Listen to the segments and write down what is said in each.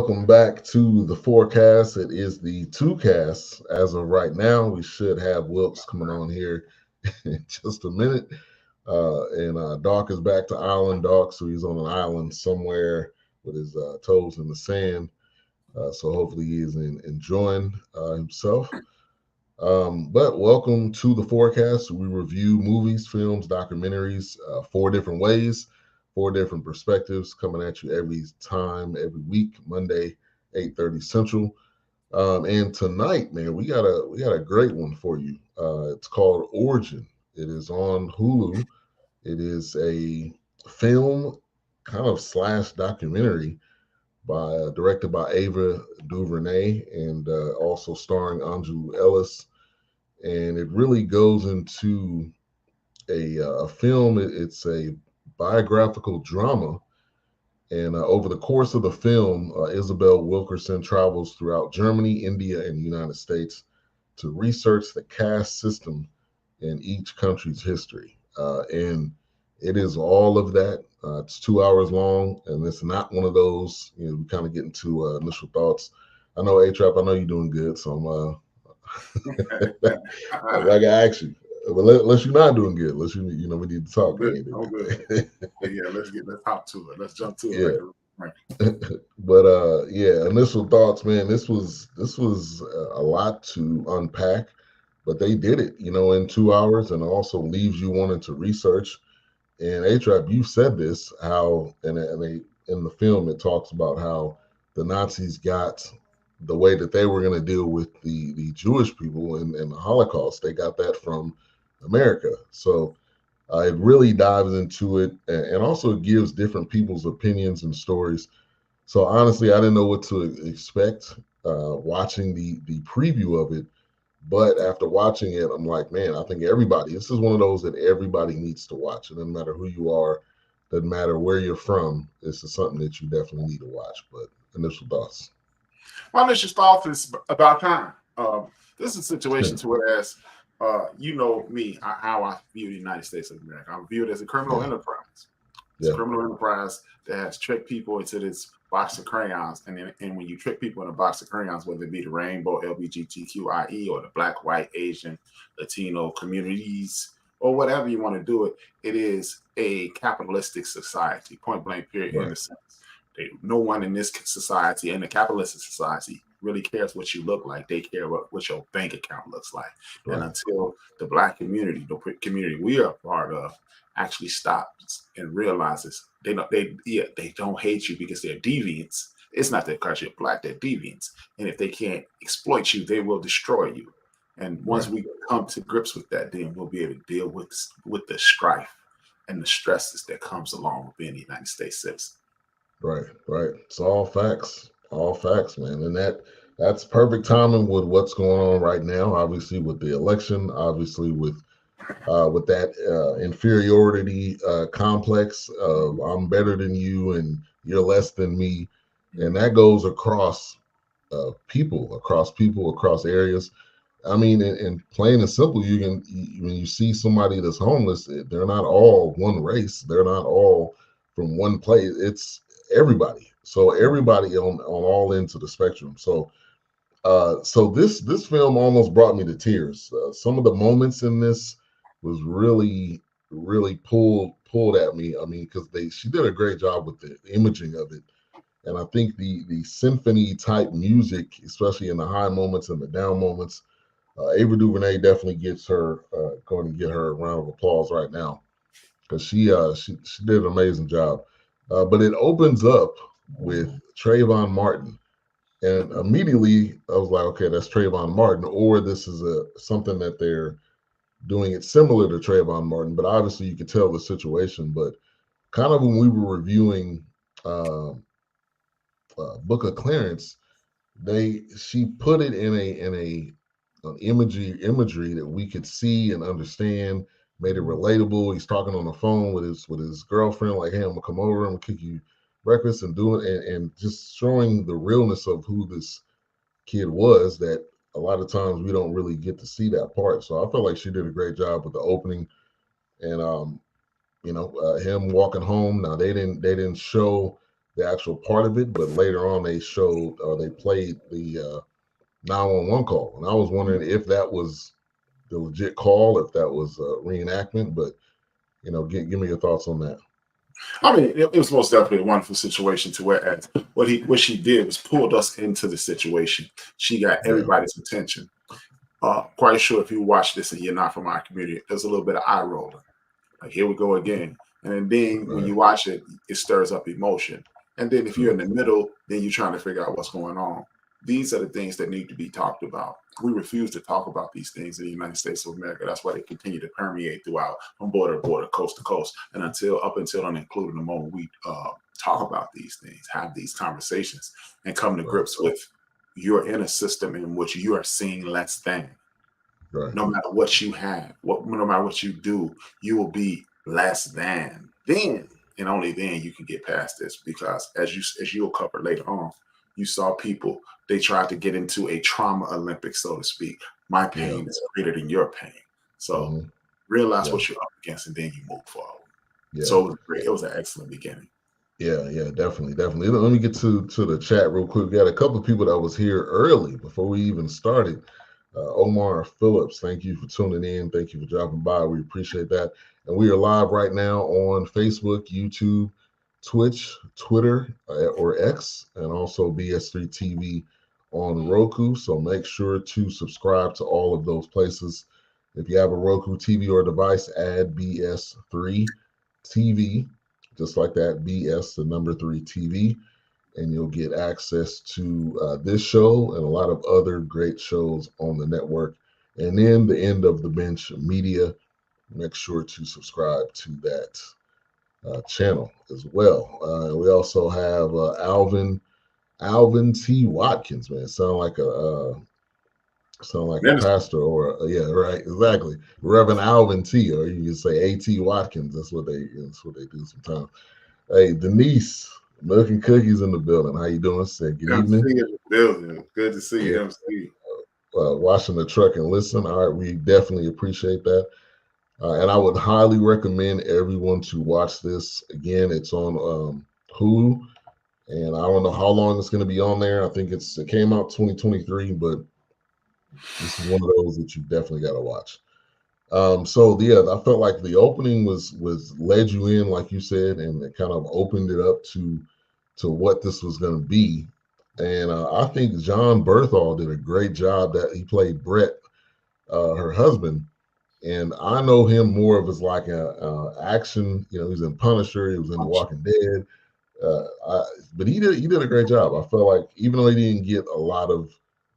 welcome back to the ThreeCast. It is the TwoCast as of right now. We should have Wilkes coming on here in just a minute. And Dawk is back to Island Dawk, so he's on an island somewhere with his toes in the sand. So hopefully he is enjoying himself. But welcome to the ThreeCast. We review movies, films, documentaries, 4 different ways, 4 different perspectives coming at you every week, Monday, 8:30 Central. And tonight, man, we got a great one for you. It's called Origin. It is on Hulu. It is a film kind of slash documentary directed by Ava DuVernay and also starring Aunjanue Ellis. And it really goes into a film. It's a biographical drama. And over the course of the film, Isabel Wilkerson travels throughout Germany, India, and the United States to research the caste system in each country's history. And it is all of that. It's 2 hours long, and it's not one of those, we kind of get into initial thoughts. I know, A-Trap, I know you're doing good, so I'm I gotta ask you. But unless you're not doing good, unless we need to talk. Good. Yeah, let's hop to it. Let's jump to it. Yeah. But initial thoughts, man. This was a lot to unpack, but they did it, in 2 hours, and also leaves you wanting to research. And A-Trap, you said this, how in the film it talks about how the Nazis got the way that they were going to deal with the Jewish people and the Holocaust. They got that from America. So it really dives into it, and also gives different people's opinions and stories. So honestly, I didn't know what to expect watching the preview of it. But after watching it, I'm like, man, I think this is one of those that everybody needs to watch. It doesn't matter who you are, doesn't matter where you're from. This is something that you definitely need to watch. But initial thoughts. My initial thoughts is about time. This is a situation to whereas, you know me, how I view the United States of America. I view it as a criminal enterprise. It's a criminal enterprise that has tricked people into this box of crayons. And when you trick people in a box of crayons, whether it be the rainbow, LGBTQIE, or the Black, White, Asian, Latino communities, or whatever you want to do it, it is a capitalistic society, point blank, period, in a sense. No one in this society, in the capitalistic society, really cares what you look like. They care what your bank account looks like. Right. And until the Black community, the community we are part of, actually stops and realizes they don't hate you because they're deviants. It's not that because you're Black, they're deviants. And if they can't exploit you, they will destroy you. And once we come to grips with that, then we'll be able to deal with the strife and the stresses that comes along with being a United States citizen. Right. It's all facts, man. And that's perfect timing with what's going on right now. Obviously, with the election, obviously with that inferiority complex of I'm better than you and you're less than me, and that goes across people, across areas. I mean, in plain and simple, when you see somebody that's homeless, they're not all one race. They're not all from one place. It's everybody. So everybody on all ends of the spectrum. So this film almost brought me to tears. Some of the moments in this was really, really pulled at me. I mean, because she did a great job with the imaging of it. And I think the symphony type music, especially in the high moments and the down moments, Ava DuVernay definitely gets her going to get her a round of applause right now, because she did an amazing job. But it opens up with Trayvon Martin, and immediately I was like, okay, that's Trayvon Martin, or this is something that they're doing it similar to Trayvon Martin. But obviously, you could tell the situation. But kind of when we were reviewing Book of Clarence, she put it in an imagery that we could see and understand, made it relatable. He's talking on the phone with his girlfriend, like, hey, I'm gonna come over, I'm gonna cook you breakfast and do it, and just showing the realness of who this kid was, that a lot of times we don't really get to see that part. So I felt like she did a great job with the opening, and him walking home. Now they didn't show the actual part of it, but later on they showed they played the 911 call, and I was wondering if that was the legit call, if that was a reenactment. But give me your thoughts on that. I mean, it was most definitely a wonderful situation to where what she did was pulled us into the situation. She got everybody's attention. Quite sure if you watch this and you're not from our community, there's a little bit of eye rolling. Like, here we go again. And then when you watch it, it stirs up emotion. And then if you're in the middle, then you're trying to figure out what's going on. These are the things that need to be talked about. We refuse to talk about these things in the United States of America. That's why they continue to permeate throughout, from border to border, coast to coast, and up until and including the moment we talk about these things, have these conversations, and come to grips with you're in a system in which you are seeing less than. No matter what you have, no matter what you do, you will be less than. Then and only then you can get past this, because as you'll cover later on, you saw people, they tried to get into a trauma Olympics, so to speak. My pain is greater than your pain. So realize what you're up against, and then you move forward. So it was great. It was an excellent beginning. Yeah, definitely. Let me get to the chat real quick. We got a couple of people that was here early before we even started. Omar Phillips, thank you for tuning in. Thank you for dropping by. We appreciate that. And we are live right now on Facebook, YouTube, Twitch, Twitter, or X, and also BS3 TV on Roku. So make sure to subscribe to all of those places. If you have a Roku TV or device, add BS3 TV, just like that, BS, the number 3 TV, and you'll get access to this show and a lot of other great shows on the network. And then the End of the Bench Media, make sure to subscribe to that channel as well. We also have Alvin T. Watkins, man. Sound like a pastor, or exactly, Reverend Alvin T. Or you can say A.T. Watkins. That's what they do sometimes. Hey, Denise, Milk and Cookies in the building. How you doing? Good evening. Good to see you, MC. Washing the truck and listen. All right, we definitely appreciate that. And I would highly recommend everyone to watch this. Again, it's on Hulu, and I don't know how long it's going to be on there. I think it came out 2023, but this is one of those that you definitely got to watch. I felt like the opening was led you in, like you said, and it kind of opened it up to what this was going to be. And I think John Berthal did a great job. That he played Brett, her husband, and I know him more of as like a action. He's in Punisher. He was in The Walking Dead. But he did a great job. I felt like even though he didn't get a lot of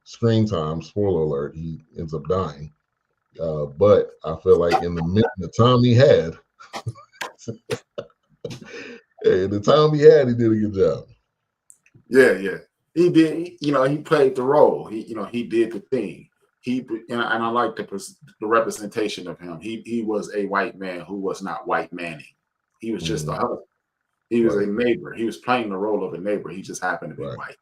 screen time, spoiler alert, he ends up dying. But I feel like in the time he had, he did a good job. Yeah, he did. He played the role. He did the thing. And I like the representation of him. He was a white man who was not white manning. He was just a husband. He was a neighbor. He was playing the role of a neighbor. He just happened to be white.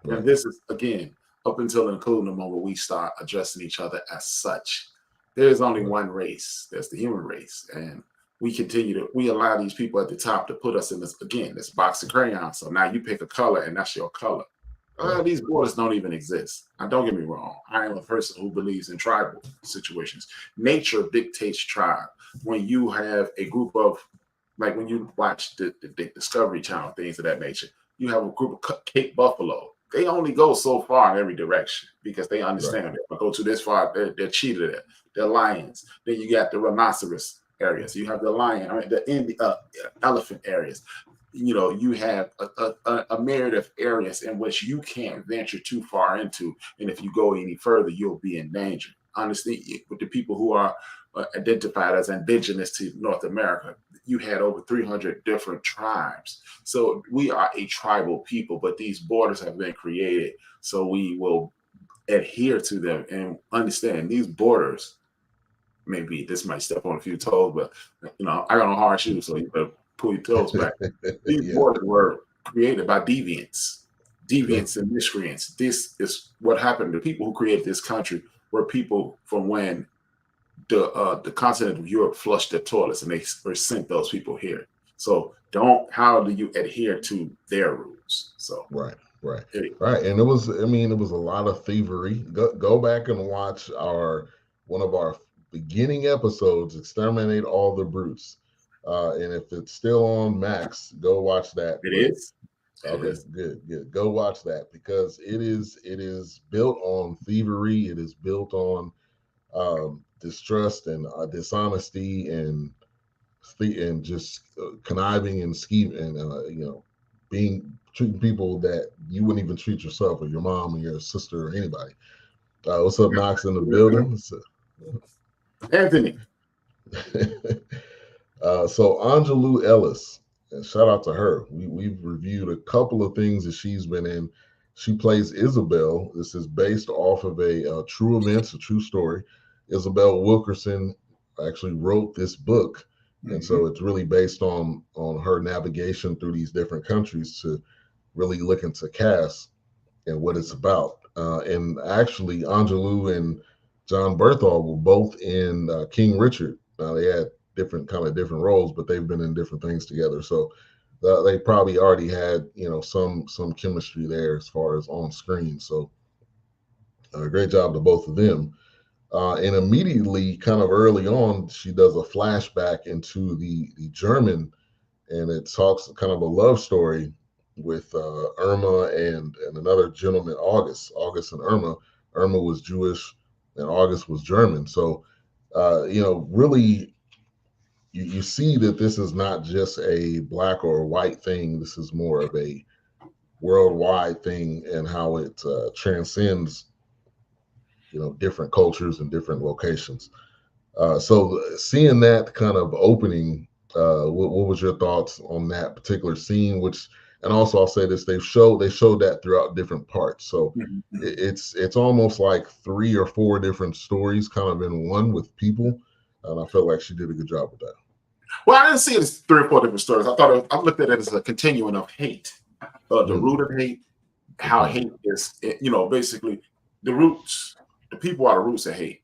And this is, again, up until and including the moment we start addressing each other as such. There is only one race. There's the human race. And we allow these people at the top to put us in this box of crayons. So now you pick a color and that's your color. These borders don't even exist. Now, don't get me wrong. I am a person who believes in tribal situations. Nature dictates tribe. When you have a group of, like when you watch the Discovery Channel, things of that nature, you have a group of Cape buffalo. They only go so far in every direction because they understand it. If I go to this far, they're cheetah there. They're lions. Then you got the rhinoceros areas. You have the lion, the elephant areas. You have a myriad of areas in which you can't venture too far into. And if you go any further, you'll be in danger. Honestly, with the people who are identified as indigenous to North America, you had over 300 different tribes. So we are a tribal people, but these borders have been created so we will adhere to them and understand these borders. Maybe this might step on a few toes, but I got on hard shoes, so you better pull your toes back. These borders were created by deviants and miscreants. This is what happened. The people who created this country were people from when the continent of Europe flushed their toilets, and they sent those people here. So how do you adhere to their rules? So right. And it was a lot of thievery. Go back and watch one of our beginning episodes, Exterminate All the Brutes. And if it's still on Max, go watch that. It is. Okay, good. Go watch that, because it is built on thievery. It is built on distrust and dishonesty and just conniving and scheming and treating people that you wouldn't even treat yourself, or your mom or your sister or anybody. What's up, Knox, in the building? Anthony. So Aunjanue Ellis, and shout out to her. We've reviewed a couple of things that she's been in. She plays Isabel. This is based off of a true events, a true story. Isabel Wilkerson actually wrote this book, and so it's really based on her navigation through these different countries to really look into Caste and what it's about. And actually, Aunjanue and John Berthal were both in King Richard. Now, they had different roles, but they've been in different things together. So they probably already had some chemistry there as far as on screen. So great job to both of them. And immediately, kind of early on, she does a flashback into the German, and it talks kind of a love story with Irma and another gentleman, August and Irma. Irma was Jewish and August was German. So, really, you see that this is not just a black or white thing. This is more of a worldwide thing, and how it transcends, different cultures and different locations. So seeing that kind of opening, what was your thoughts on that particular scene? And also I'll say this, they showed that throughout different parts. So it's almost like 3 or 4 different stories kind of in one with people. And I felt like she did a good job with that. Well, I didn't see it as 3 or 4 different stories. I looked at it as a continuum of hate, the root of hate, how hate is, basically the roots. The people are the roots of hate.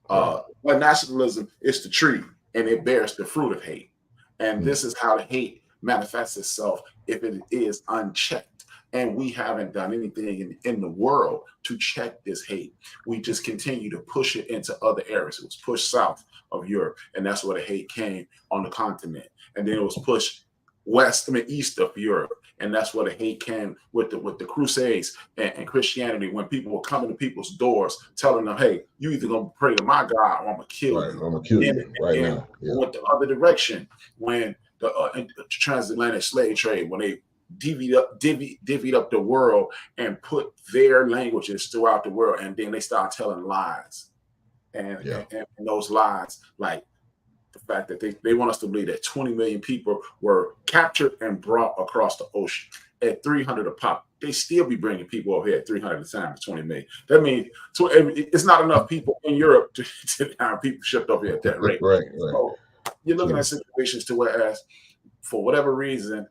But nationalism is the tree, and it bears the fruit of hate. And this is how the hate manifests itself if it is unchecked. And we haven't done anything in the world to check this hate. We just continue to push it into other areas. It was pushed south of Europe, and that's where the hate came on the continent. And then it was pushed east of Europe, and that's where the hate came with the Crusades and Christianity, when people were coming to people's doors telling them, "Hey, you either gonna pray to my God or I'm gonna kill you." I'm gonna kill you right now. Yeah. Went the other direction when the transatlantic slave trade, when they divvied up the world and put their languages throughout the world, and then they start telling lies, and those lies, like the fact that they want us to believe that 20 million people were captured and brought across the ocean at 300 a pop. They still be bringing people over here at 300 a time, 20 million. That means it's not enough people in Europe to have people shipped over here at that rate. Right. So you're looking at situations to whereas, for whatever reason,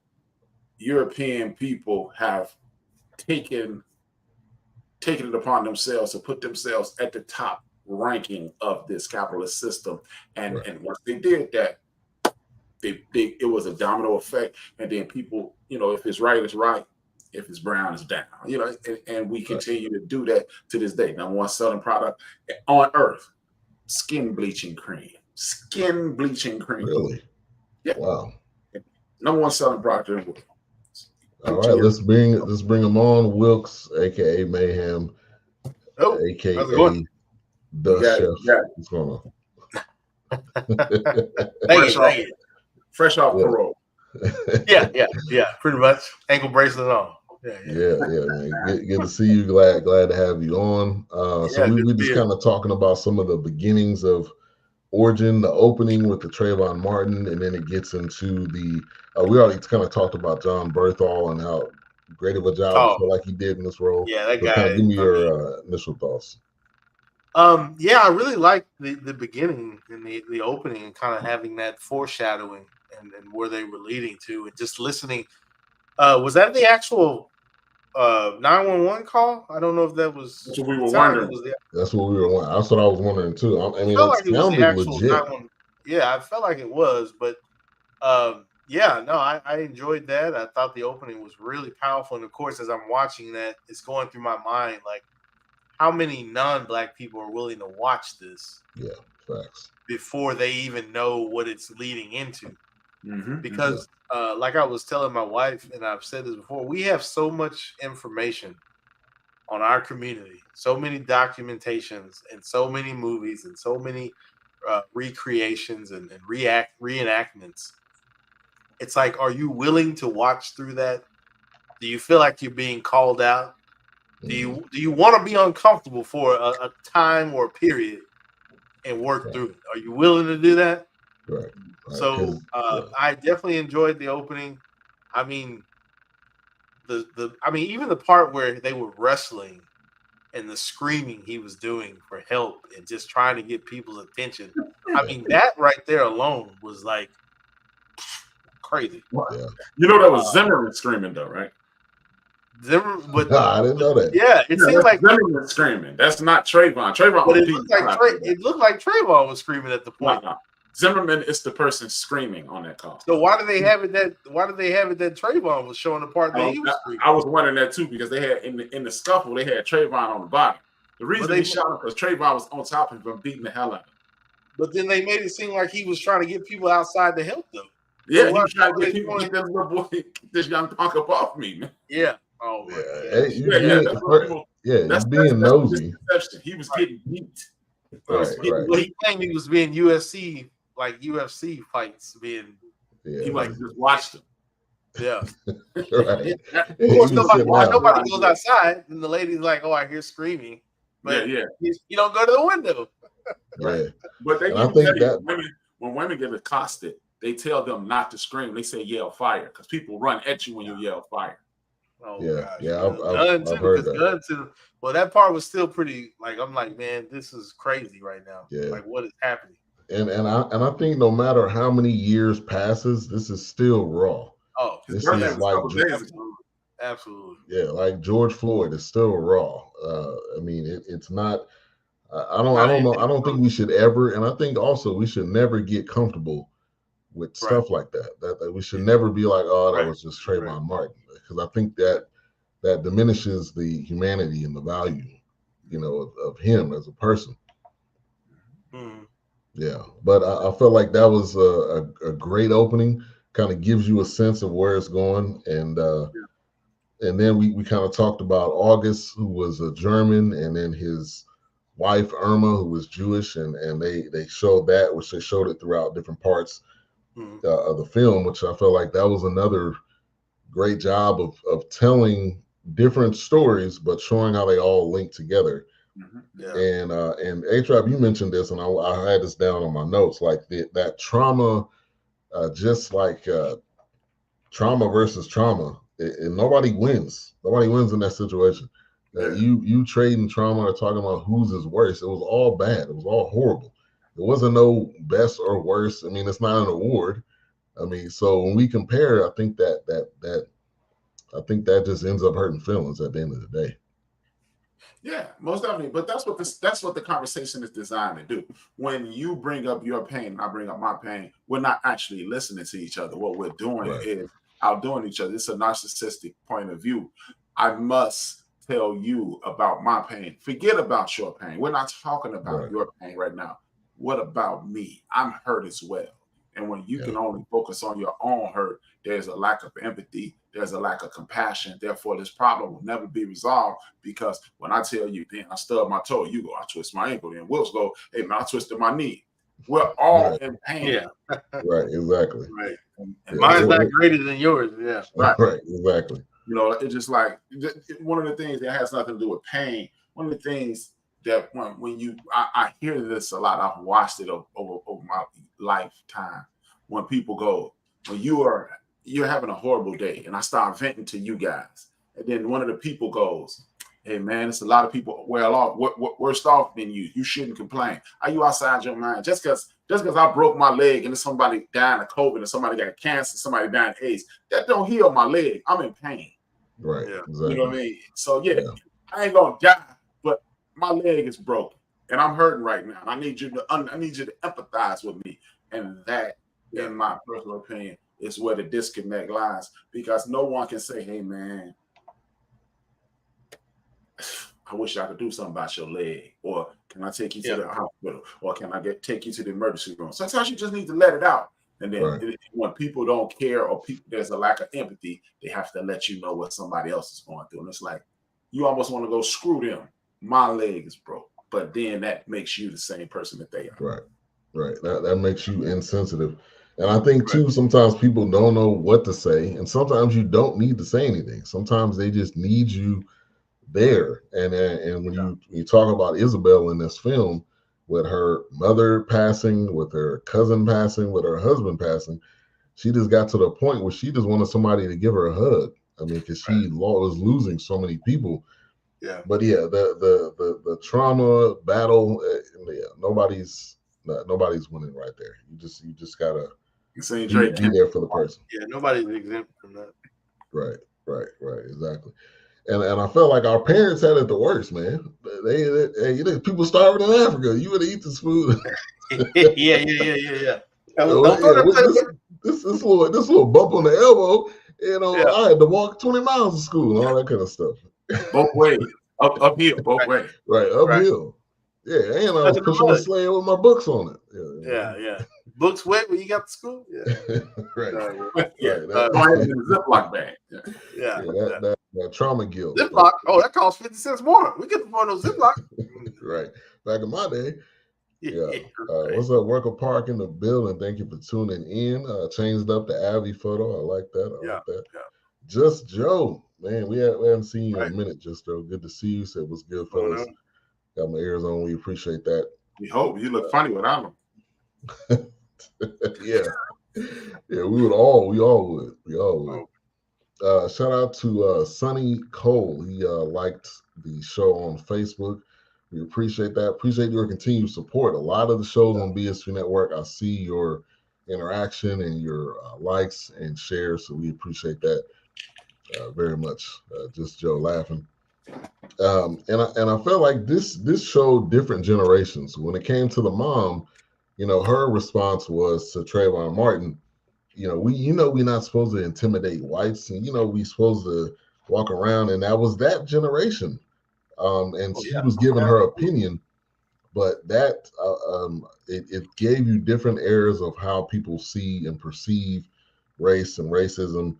European people have taken it upon themselves to put themselves at the top ranking of this capitalist system, and once they did that, it was a domino effect, and then people, if it's right, it's right, if it's brown, it's down, and we continue to do that to this day. Number one selling product on earth, skin bleaching cream. Really? Yeah. Wow. Number one selling product in the world. All right, let's bring them on. Wilkes, aka Mayhem, aka the Chef. What's going on? Fresh off parole. Yeah, pretty much. Ankle bracelet on. Yeah, man. Good to see you. Glad to have you on. So we just kind of talking about some of the beginnings of Origin, the opening with the Trayvon Martin, and then it gets into we already kind of talked about John Berthal and how great of a job I feel like he did in this role. Yeah, that guy. Kind of give me your initial thoughts. I really liked the beginning and the opening, and kind of having that foreshadowing and where they were leading to, and just listening. Was that the actual 911 call? I don't know if that was. That's what we were wondering. That's what we were wondering. That's what I was wondering too. I mean, it sounded legit. Yeah, I felt like it was, but Yeah, no, I enjoyed that. I thought the opening was really powerful. And of course, as I'm watching that, it's going through my mind like how many non-black people are willing to watch this Yeah, facts. before they even know what it's leading into. Mm-hmm. Because like I was telling my wife, and I've said this before, we have so much information on our community, so many documentations and so many movies and so many recreations and reenactments. It's like, are you willing to watch through that? Do you feel like you're being called out? Do you want to be uncomfortable for a time or a period and work through it? Are you willing to do that? Right. So I definitely enjoyed the opening. I mean, even the part where they were wrestling and the screaming he was doing for help and just trying to get people's attention. I mean, that right there alone was like crazy. Yeah. You know that was Zimmerman screaming though, right? Zimmerman, but I didn't know that. Yeah, it seemed like Zimmerman screaming. That's not Trayvon. Trayvon, but it looked like Trayvon was screaming at the point. No. Zimmerman is the person screaming on that call. So why do they have it that Trayvon was showing the part that he was screaming? I was wondering that too because they had in the scuffle they had Trayvon on the bottom. The reason he shot him because Trayvon was on top of him beating the hell out of him. But then they made it seem like he was trying to get people outside to help them. Yeah, he was trying to get people to get this boy, this young punk up off me, man. Yeah. Oh my God. That's being nosy. He was getting beat. Right. He claimed he was being UFC fights being. He must have just watched them. Yeah. Right. Of course, nobody goes outside, and the lady's like, "Oh, I hear screaming," but you don't go to the window. Right. But they I think that when women get accosted, they tell them not to scream. They say yell fire because people run at you when you yell fire. Oh, gosh. I've heard that. Well, that part was still pretty. Like I'm like, man, this is crazy right now. Yeah. Like, what is happening? And I think no matter how many years passes, this is still raw. Oh, this is like absolutely. Yeah, like George Floyd is still raw. I mean, it's not. I don't know. I don't think we should ever, and I think also we should never get comfortable with stuff like that. That we should never be like, oh, that was just Trayvon Martin, because I think that diminishes the humanity and the value, of him as a person. Mm. Yeah, but I felt like that was a great opening. Kind of gives you a sense of where it's going, and then we kind of talked about August, who was a German, and then his wife Irma, who was Jewish, and they showed that, which they showed it throughout different parts of the film, which I felt like that was another great job of telling different stories, but showing how they all link together. And A-Trap, you mentioned this, and I had this down on my notes, like that trauma, just like trauma versus trauma, and nobody wins. Nobody wins in that situation. You trading trauma or talking about whose is worse. It was all bad. It was all horrible. There wasn't no best or worse. I mean, it's not an award. I mean, so when we compare, I think that just ends up hurting feelings at the end of the day. Yeah, most definitely. But that's what the conversation is designed to do. When you bring up your pain and I bring up my pain, we're not actually listening to each other. What we're doing is outdoing each other. It's a narcissistic point of view. I must tell you about my pain. Forget about your pain. We're not talking about your pain right now. What about me? I'm hurt as well. And when you can only focus on your own hurt, there's a lack of empathy. There's a lack of compassion. Therefore, this problem will never be resolved, because when I tell you, then I stub my toe, you go, I twist my ankle. Then Wills go, hey, man, I twisted my knee. We're all in pain. Yeah. Right, exactly. Right. And mine's not greater than yours. Yeah. Right, exactly. It's just like one of the things that has nothing to do with pain. One of the things that when I hear this a lot. I've watched it over my lifetime. When people go, when you're having a horrible day, and I start venting to you guys, and then one of the people goes, hey man, it's a lot of people worse off than you. You shouldn't complain. Are you outside your mind? Just because I broke my leg and somebody dying of COVID and somebody got cancer, somebody dying of AIDS, that don't heal my leg. I'm in pain. Right. Yeah. Exactly. You know what I mean? So I ain't gonna die, but my leg is broken and I'm hurting right now. I need you to empathize with me, and that, in my personal opinion, is where the disconnect lies, because no one can say, hey, man, I wish I could do something about your leg, or can I take you to the hospital, or can I take you to the emergency room? Sometimes you just need to let it out. And then when people don't care, or there's a lack of empathy, they have to let you know what somebody else is going through. And it's like, you almost want to go, screw them. My leg is broke. But then that makes you the same person that they are. Right. That makes you insensitive. And I think, too, sometimes people don't know what to say. And sometimes you don't need to say anything. Sometimes they just need you there. And when you talk about Isabel in this film, with her mother passing, with her cousin passing, with her husband passing, she just got to the point where she just wanted somebody to give her a hug. I mean, because she was losing so many people. Yeah. But the trauma battle, nobody's winning right there. You just gotta be there for the person. Yeah, nobody's exempt from that. Right, exactly. And I felt like our parents had it the worst, man. They people starving in Africa. You would eat this food. Yeah. This little bump on the elbow. I had to walk 20 miles to school and all that kind of stuff. Both ways, uphill, both ways. Right, uphill. Yeah, and I was pushing a sleigh with my books on it. Yeah. Books wet when you got to school. Yeah. Right. Ziploc bag. Yeah. That trauma guilt. Ziploc. Oh, that costs 50 cents more. We get one of those Ziploc. Right. Back in my day. Yeah. Right. What's up, Worker Park in the building? Thank you for tuning in. Changed up the Abby photo. I like that. I like that. Yeah. Just Joe, man, we haven't seen you in a minute. Just Joe, good to see you. Said what's good, fellas. Got my ears on. We appreciate that. We hope you look funny without them. Yeah, we all would. Shout out to Sonny Cole. He liked the show on Facebook. We appreciate that. Appreciate your continued support. A lot of the shows on BSV Network, I see your interaction and your likes and shares, so we appreciate that very much. Just Joe laughing. And I felt like this showed different generations. When it came to the mom, her response was to Trayvon Martin, we're not supposed to intimidate whites, and we supposed to walk around, and that was that generation. And she was giving her opinion, but that it gave you different areas of how people see and perceive race and racism.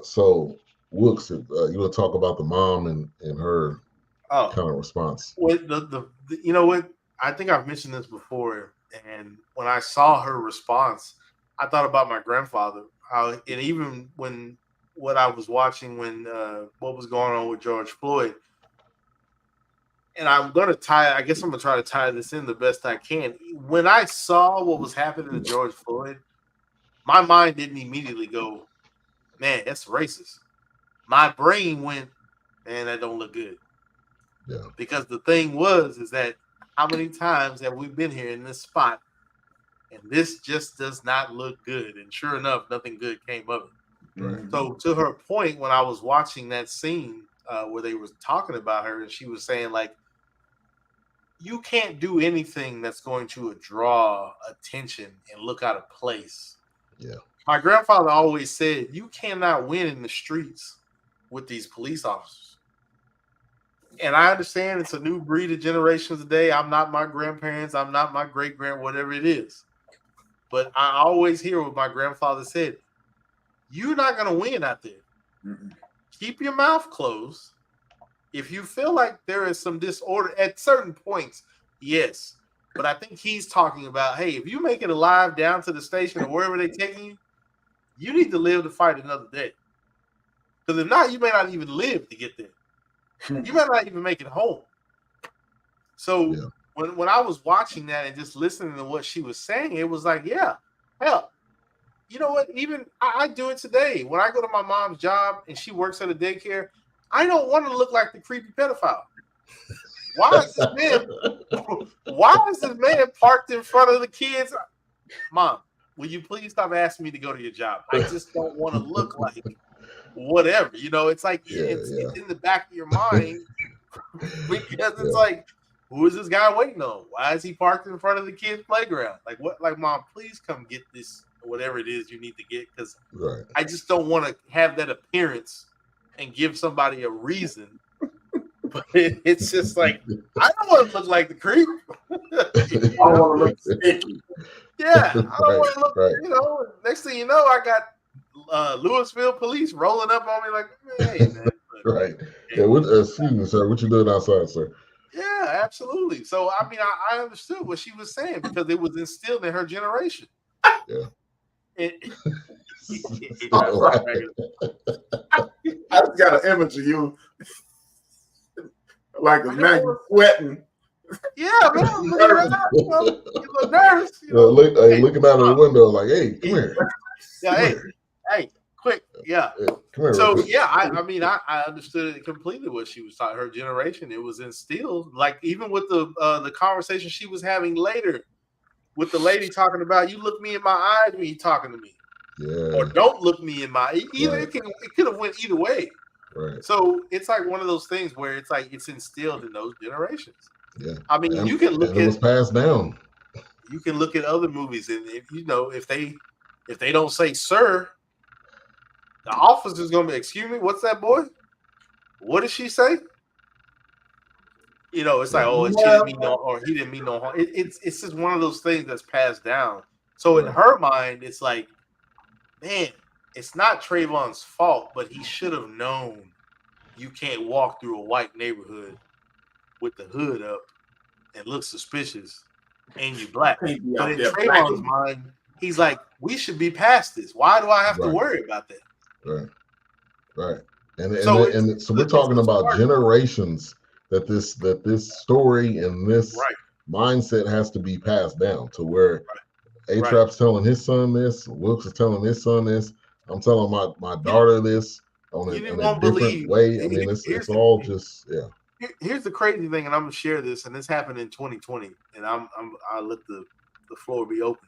So Wilkes, you will talk about the mom and her kind of response. Well, you know what? I think I've mentioned this before, and when I saw her response, I thought about my grandfather. And even when what I was watching when what was going on with George Floyd, and I'm gonna try to tie this in the best I can. When I saw what was happening to George Floyd, my mind didn't immediately go, "Man, that's racist." My brain went, "Man, that don't look good." Yeah. Because the thing is that how many times have we been here in this spot, and this just does not look good? And sure enough, nothing good came of it. Right. So to her point, when I was watching that scene where they were talking about her, and she was saying, like, you can't do anything that's going to draw attention and look out of place. Yeah. My grandfather always said, you cannot win in the streets with these police officers. And I understand it's a new breed of generations today. I'm not my grandparents. I'm not my great-grand, whatever it is. But I always hear what my grandfather said. You're not going to win out there. Mm-mm. Keep your mouth closed. If you feel like there is some disorder at certain points, yes. But I think he's talking about, hey, if you make it alive down to the station or wherever they're taking you, you need to live to fight another day. Because if not, you may not even live to get there. You might not even make it home. So when I was watching that and just listening to what she was saying, it was like, yeah, hell, you know what? Even I do it today. When I go to my mom's job and she works at a daycare, I don't want to look like the creepy pedophile. Why is this man parked in front of the kids? Mom, will you please stop asking me to go to your job? I just don't want to look like whatever. It's like it's in the back of your mind because it's like Who is this guy waiting on? Why is he parked in front of the kid's playground? Like what? Like, Mom, please come get this, whatever it is you need to get, because I just don't want to have that appearance and give somebody a reason. But it's just like, I don't want to look like the creep. I don't want to look sticky. Yeah, I don't want to look. Next thing you know, I got Louisville police rolling up on me like, hey, man. Right. Yeah. Excuse me, sir. What you doing outside, sir? Yeah, absolutely. So I mean, I understood what she was saying because it was instilled in her generation. Yeah. I just got an image of you like a man sweating. Yeah, man. You look nervous. Looking out of the window like, hey, come here. Yeah, hey, quick. Yeah. Come here. So yeah, I mean, I understood it completely what she was talking. Her generation, it was instilled. Like even with the conversation she was having later with the lady talking about, you look me in my eyes when you're talking to me. Yeah. Or don't look me in my either. Right. It could have went either way. Right. So it's like one of those things where it's like it's instilled in those generations. Yeah. I mean, you can look at it was passed down. You can look at other movies, and if they don't say sir, the officer's gonna be, excuse me, what's that, boy? What did she say? It's like, oh, she didn't mean no, or he didn't mean no harm. It's just one of those things that's passed down. So in her mind, it's like, man, it's not Trayvon's fault, but he should have known you can't walk through a white neighborhood with the hood up and look suspicious and you black. But in Trayvon's mind, he's like, we should be past this. Why do I have to worry about that? Right. And so we're talking about generations that this story and this mindset has to be passed down to where A-Trap's telling his son this, Wilkes is telling his son this, I'm telling my daughter this in a different way. I mean, it's all just, Here's the crazy thing, and I'm gonna share this, and this happened in 2020, and I let the floor be open.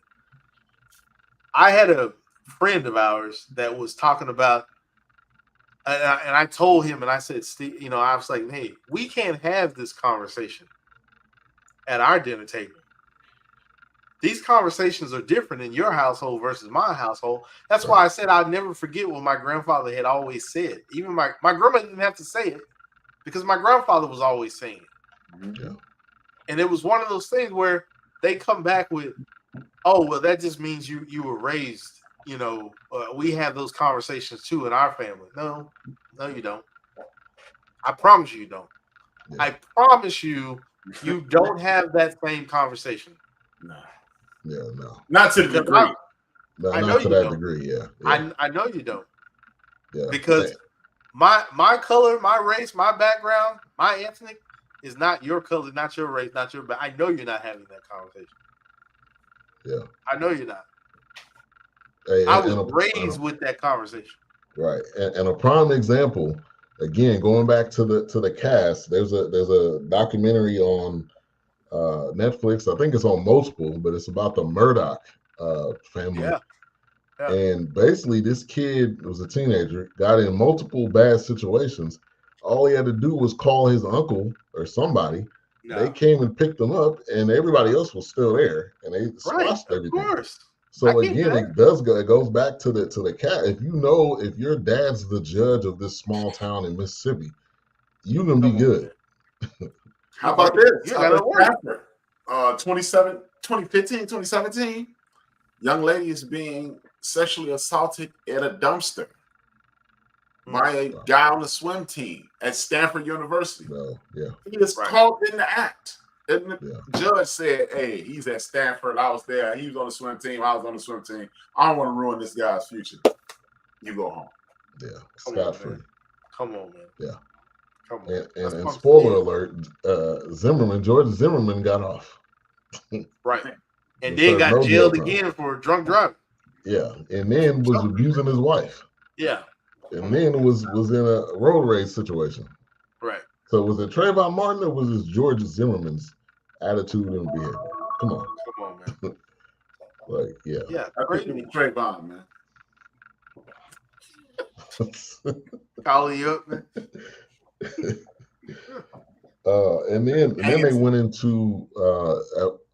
I had a friend of ours that was talking about, and I told him, and I said, Steve, I was like, hey, we can't have this conversation at our dinner table. These conversations are different in your household versus my household. That's why I said I'd never forget what my grandfather had always said. Even my grandma didn't have to say it because my grandfather was always saying it. Yeah. And it was one of those things where they come back with, oh, well, that just means you were raised, we have those conversations too in our family. No, you don't. I promise you don't. Yeah. I promise you don't have that same conversation. No. Yeah, no. Not to the degree. Not to that degree, yeah. I know you don't. Yeah. Because my color, my race, my background, my ethnic is not your color, not your race, not your I know you're not having that conversation. Yeah. I know you're not. Hey, I was raised with that conversation. Right. And a prime example, again, going back to the cast, there's a documentary on Netflix. I think it's on multiple, but it's about the Murdoch family. Yeah. And basically this kid was a teenager, got in multiple bad situations. All he had to do was call his uncle or somebody. No. They came and picked him up, and everybody else was still there, and they squashed everything. Of course. So again, it goes back to the cat. If your dad's the judge of this small town in Mississippi, you can be good. How about this? 2017, young lady is being sexually assaulted at a dumpster by a guy on the swim team at Stanford University. He is caught in the act. And the judge said, hey, he's at Stanford. I was there. He was on the swim team. I was on the swim team. I don't want to ruin this guy's future. You go home. Yeah. Scot free. Come on, man. Yeah. Come on. And spoiler alert, George Zimmerman got off. Right. And then got jailed again for drunk driving. Yeah. And then was abusing his wife. Yeah. And then was in a road rage situation. Right. So was it Trayvon Martin or was it George Zimmerman's attitude and behavior? Come on, man. Yeah. I think it was Trayvon, man. Calling you up, man. And then they went into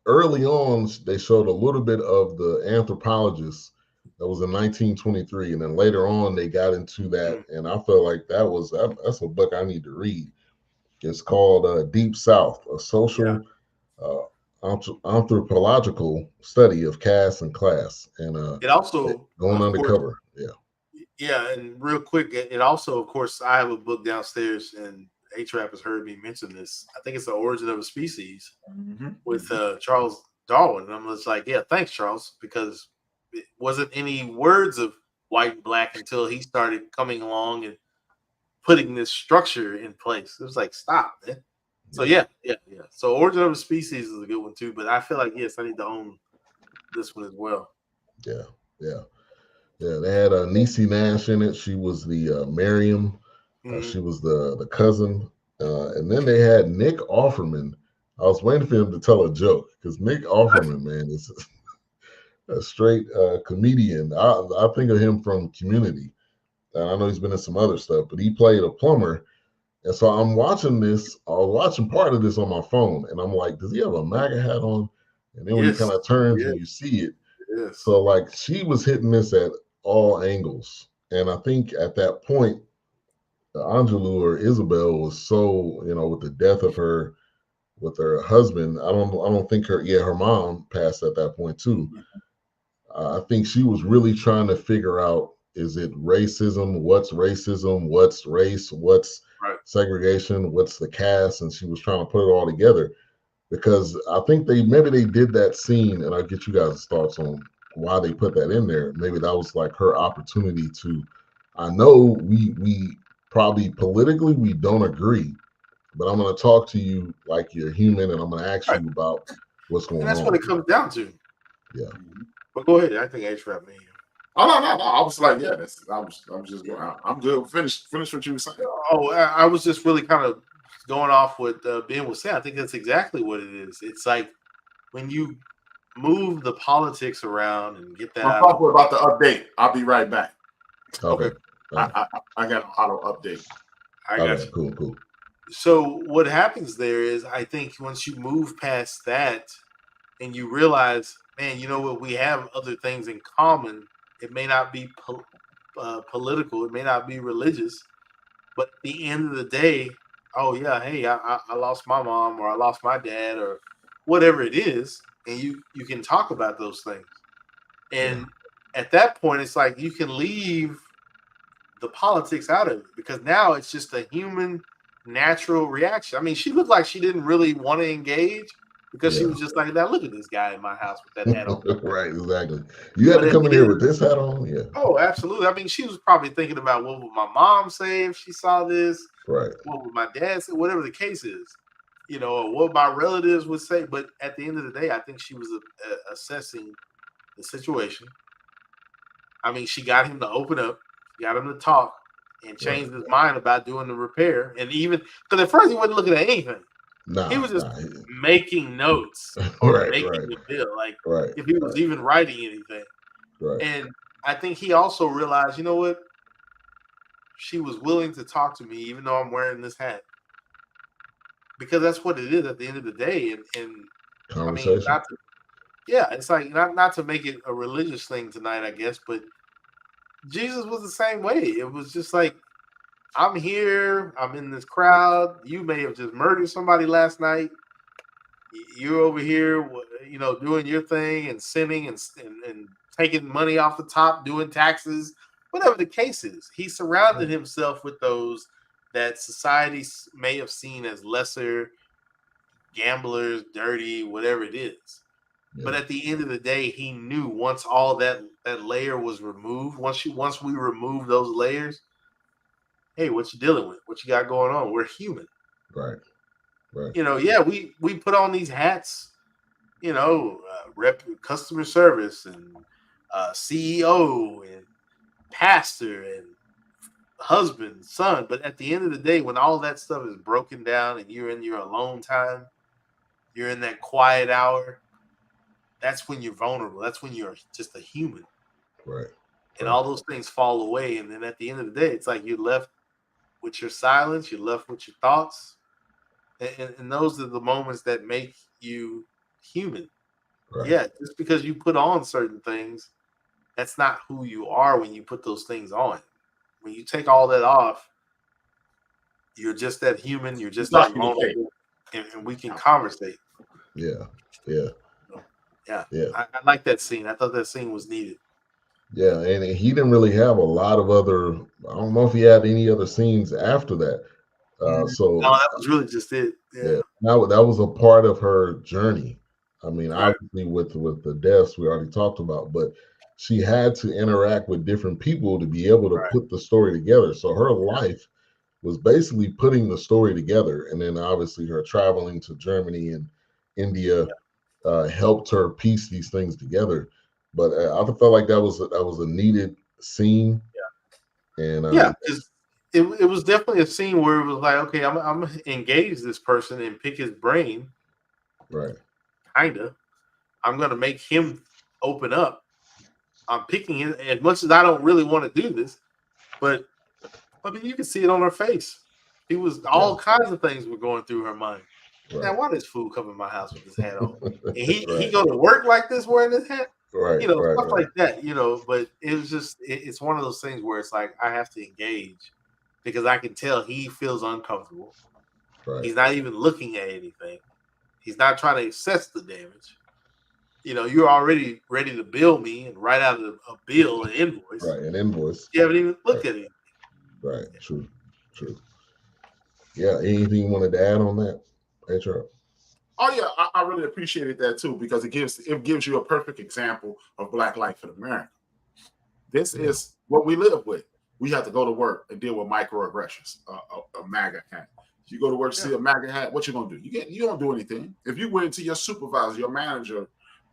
early on. They showed a little bit of the anthropologist that was in 1923, and then later on they got into that, and I felt like that's a book I need to read. It's called Deep South: A Social uh, Anthropological Study of Caste and Class, and it also going undercover. Course, yeah, and real quick, it also, of course, I have a book downstairs, and A-Trap has heard me mention this. I think it's The Origin of a Species with Charles Darwin. And I'm just like, yeah, thanks, Charles, because it wasn't any words of white and black until he started coming along and putting this structure in place. It was like, stop, man. So yeah. So Origin of a Species is a good one too, but I feel like, yes, I need to own this one as well. Yeah. They had Niecy Nash in it. She was the Miriam. She was the cousin. And then they had Nick Offerman. I was waiting for him to tell a joke because Nick Offerman, man, is a straight comedian. I think of him from Community. I know he's been in some other stuff, but he played a plumber. And so I'm watching this. I was watching part of this on my phone, and I'm like, does he have a MAGA hat on? And then when he kind of turns and you see it. So like she was hitting this at all angles. And I think at that point, Aunjanue or Isabel was so, with the death of with her husband, I don't think her mom passed at that point too. I think she was really trying to figure out, is it racism? What's racism? What's race? What's segregation? What's the caste? And she was trying to put it all together, because I think maybe they did that scene, and I'll get you guys' thoughts on why they put that in there. Maybe that was like her opportunity to, I know we probably politically we don't agree, but I'm going to talk to you like you're human, and I'm going to ask you about what's going on. And that's what it comes down to. Yeah. But go ahead. I think A-Trap, man. Oh no. I was like, yeah, I was just going. I'm good. Finish what you were saying. Oh, I was just really kind of going off what Ben was saying. I think that's exactly what it is. It's like when you move the politics around and get that. I'm talking about the update. I'll be right back. Okay. I got an auto update. I got you. Cool. So what happens there is, I think once you move past that and you realize, man, you know what, we have other things in common. It may not be political, it may not be religious, but at the end of the day, oh yeah, hey, I lost my mom, or I lost my dad, or whatever it is, and you can talk about those things. And at that point, it's like you can leave the politics out of it, because now it's just a human natural reaction. I mean, she looked like she didn't really want to engage, because she was just like, now look at this guy in my house with that hat on. Right, exactly. You had to come in here with this hat on? Yeah. Oh, absolutely. I mean, she was probably thinking about, what would my mom say if she saw this? Right. What would my dad say? Whatever the case is, or what my relatives would say. But at the end of the day, I think she was assessing the situation. I mean, she got him to open up, got him to talk, and changed his mind about doing the repair. And even, because at first he wasn't looking at anything. He was just making notes or making the bill, like if he was even writing anything. Right. And I think he also realized, you know what? She was willing to talk to me, even though I'm wearing this hat, because that's what it is at the end of the day. And conversation. I mean, it's like not to make it a religious thing tonight, I guess, but Jesus was the same way. It was just like, I'm here, I'm in this crowd. You may have just murdered somebody last night. You're over here, doing your thing and sinning and taking money off the top, doing taxes, whatever the case is. He surrounded himself with those that society may have seen as lesser, gamblers, dirty, whatever it is. Yeah. But at the end of the day, he knew once all that layer was removed, once we remove those layers, hey, what you dealing with? What you got going on? We're human. Right. We put on these hats, rep customer service and CEO and pastor and husband, son. But at the end of the day, when all that stuff is broken down and you're in your alone time, you're in that quiet hour, that's when you're vulnerable. That's when you're just a human. Right. And all those things fall away. And then at the end of the day, it's like you're left with your silence, you're left with your thoughts. And those are the moments that make you human. Right. Yeah, just because you put on certain things, that's not who you are when you put those things on. When you take all that off, you're just that human. You're just that vulnerable, and we can conversate. Yeah. Yeah. Yeah. Yeah. I like that scene. I thought that scene was needed. Yeah, and he didn't really have a lot of other. I don't know if he had any other scenes after that. So no, that was really just it. Yeah. that was a part of her journey. I mean, Right. obviously with the deaths we already talked about, but she had to interact with different people to be able to put the story together. So her life was basically putting the story together, and then obviously her traveling to Germany and India helped her piece these things together. But I felt like that was a needed scene. Yeah. And Yeah, because it was definitely a scene where it was like, okay, I'm gonna engage this person and pick his brain. Right. Kinda. I'm gonna make him open up. I'm picking it as much as I don't really want to do this, but I mean, you can see it on her face. It was all kinds of things were going through her mind. Right. Now, why does fool come in my house with his hat on? And he go to work like this wearing his hat? Right. You know, stuff like that, you know, but it was just, it's one of those things where it's like, I have to engage because I can tell he feels uncomfortable. Right. He's not even looking at anything. He's not trying to assess the damage. You know, you're already ready to bill me and write out a bill, an invoice. Right, an invoice. You haven't even looked at it. Right, true. Yeah, anything you wanted to add on that, HR? Oh yeah, I really appreciated that too, because it gives you a perfect example of Black life in America. This is what we live with. We have to go to work and deal with microaggressions. A MAGA hat. You go to work, see a MAGA hat. What you gonna do? You don't do anything. If you went to your supervisor, your manager,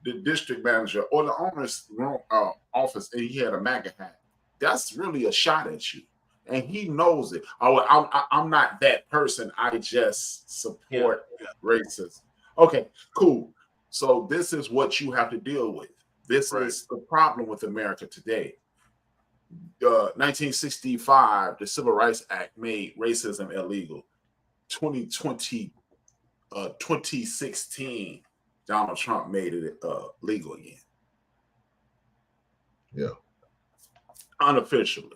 the district manager, or the owner's office, and he had a MAGA hat, that's really a shot at you. And he knows it. I'm not that person. I just support racism. Okay, cool. So this is what you have to deal with. This is the problem with America today. 1965, the Civil Rights Act made racism illegal. 2016, Donald Trump made it legal again. Yeah. Unofficially,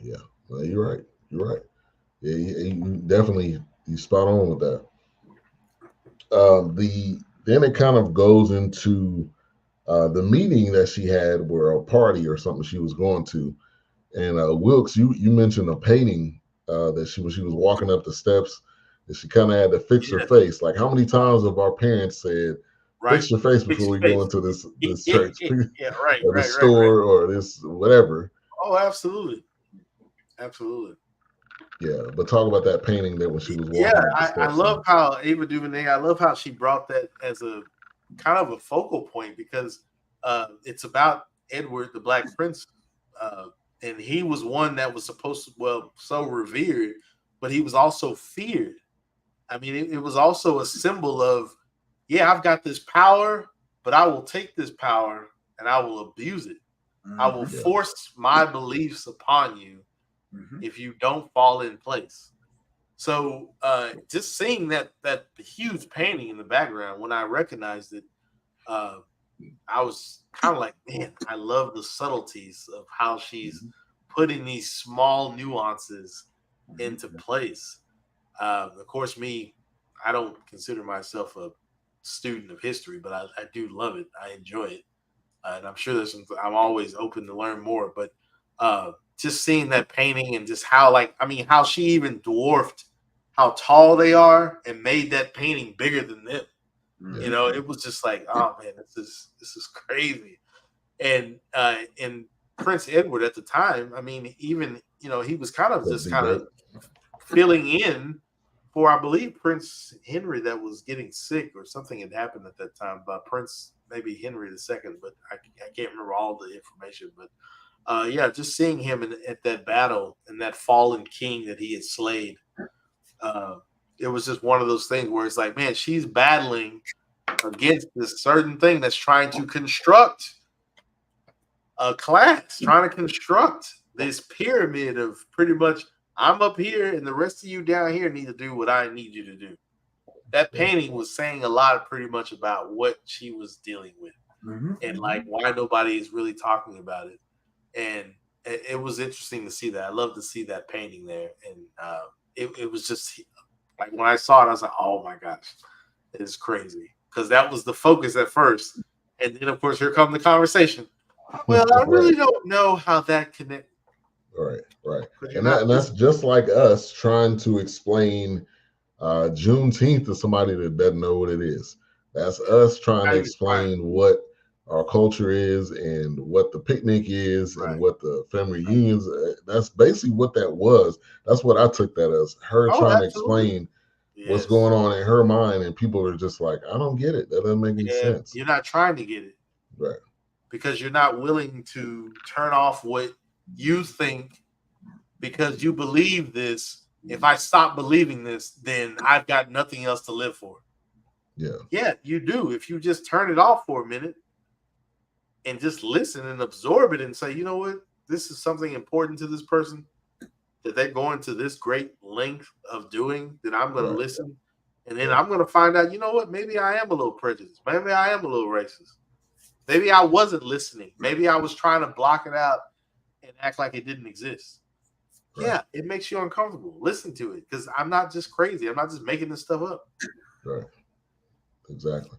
yeah. Well, you're right. Yeah, you definitely spot on with that. Then it kind of goes into the meeting that she had, where a party or something she was going to, and Wilkes, you mentioned a painting that when she was walking up the steps, that she kind of had to fix her face. Like, how many times have our parents said, "Fix your face before we go into this church, or this store, or this whatever"? Oh, absolutely. Yeah, but talk about that painting that when she was walking. Yeah, I love how Ava DuVernay. I love how she brought that as a kind of a focal point, because it's about Edward, the Black Prince, and he was one that was supposed to, so revered, but he was also feared. I mean, it was also a symbol of, I've got this power, but I will take this power and I will abuse it. I will force my beliefs upon you if you don't fall in place. So just seeing that huge painting in the background, when I recognized it, I was kind of like, man, I love the subtleties of how she's putting these small nuances into place. Of course, I don't consider myself a student of history, but I do love it. I enjoy it. And I'm sure I'm always open to learn more, but just seeing that painting and just how she even dwarfed how tall they are and made that painting bigger than them. You know, it was just like, oh man, this is crazy. And Prince Edward at the time, I mean, even, he was kind of filling in for, I believe, Prince Henry, that was getting sick, or something had happened at that time, by Prince, maybe Henry II, but I can't remember all the information. But just seeing him at that battle and that fallen king that he had slayed, it was just one of those things where it's like, man, she's battling against this certain thing that's trying to construct a class, trying to construct this pyramid of pretty much I'm up here, and the rest of you down here need to do what I need you to do. That painting was saying a lot, pretty much, about what she was dealing with, and like why nobody is really talking about it. And it was interesting to see that. I love to see that painting there, and it was just like when I saw it, I was like, "Oh my gosh, it's crazy," because that was the focus at first, and then of course here come the conversation. Well, I really don't know how that connects. Right. And that's just like us trying to explain Juneteenth to somebody that doesn't know what it is. That's us trying to explain what our culture is and what the picnic is and what the family reunions. That's basically what that was. That's what I took that as, her trying to explain what's going on in her mind, and people are just like, I don't get it. That doesn't make any sense. You're not trying to get it. Right. Because you're not willing to turn off what you think because you believe this. If I stop believing this, then I've got nothing else to live for. Yeah, you do. If you just turn it off for a minute and just listen and absorb it and say, you know what, this is something important to this person that they're going to this great length of doing, that I'm going to listen. And then I'm going to find out, you know what, maybe I am a little prejudiced. Maybe I am a little racist. Maybe I wasn't listening. Maybe I was trying to block it out and act like it didn't exist. Yeah, it makes you uncomfortable. Listen to it, because I'm not just crazy. I'm not just making this stuff up. Right. Exactly.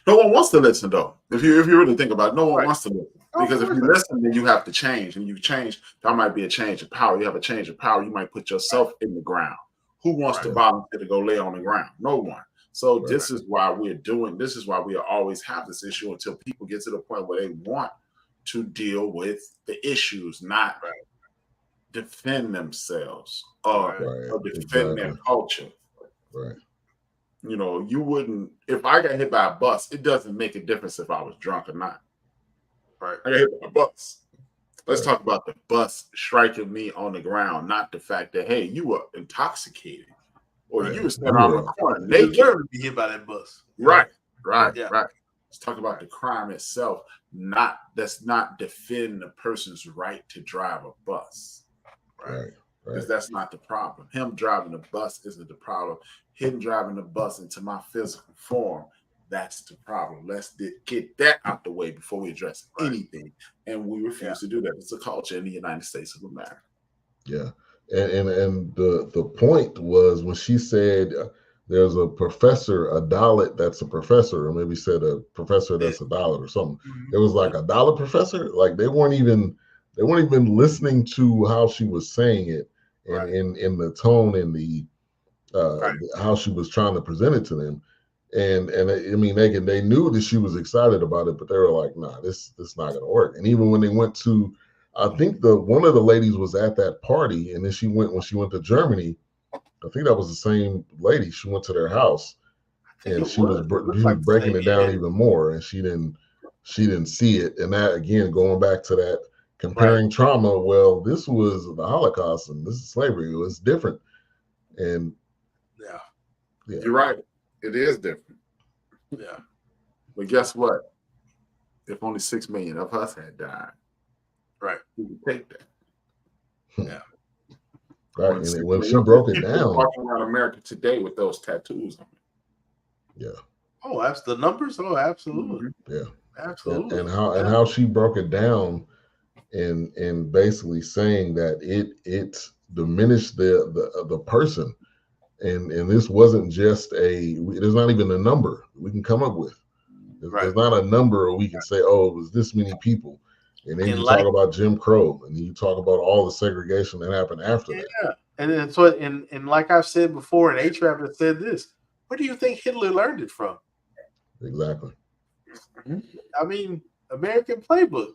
No one wants to listen, though. If you really think about it, no one wants to listen. Because if you listen, then you have to change. And you change, that might be a change of power. You have a change of power. You might put yourself in the ground. Who wants to volunteer to go lay on the ground? No one. So this is why this is why we always have this issue until people get to the point where they want to deal with the issues, not defend themselves or defend their culture. Right. You know, you wouldn't, if I got hit by a bus, it doesn't make a difference if I was drunk or not. Right. I got hit by a bus. Let's talk about the bus striking me on the ground, not the fact that, hey, you were intoxicated or you were standing on the corner naked. You deserve to be hit by that bus. Right. Let's talk about the crime itself. That's not defend the person's right to drive a bus. Right. Because that's not the problem. Him driving the bus isn't the problem. Him driving the bus into my physical form, that's the problem. Let's get that out the way before we address anything. And we refuse to do that. It's a culture in the United States of America. Yeah. And the point was when she said there's a professor, a dollar that's a professor, or maybe said a professor that's a dollar or something. It was like a dollar professor. Like they weren't even listening to how she was saying it and in the tone and the how she was trying to present it to them. And I mean, they knew that she was excited about it, but they were like, nah, this not gonna work. And even when they went to, I think one of the ladies was at that party, and then when she went to Germany, I think that was the same lady. She went to their house, and she was breaking it down even more, and she didn't see it. And that, again, going back to that comparing trauma. Well, this was the Holocaust, and this is slavery. It was different, and you're right. It is different. Yeah. But guess what? If only 6 million of us had died, we would take that. Yeah. Right. And when she broke it down, walking around America today with those tattoos on it. Yeah. Oh, that's the numbers. Oh, absolutely. Yeah. Absolutely. And how she broke it down, and basically saying that it diminished the person. And this wasn't just there's not even a number we can come up with. There's not a number where we can say, oh, it was this many people. And then you talk about Jim Crow, and you talk about all the segregation that happened after that. Yeah. And like I've said before, and A-Trap has said this, where do you think Hitler learned it from? Exactly. I mean, American playbook.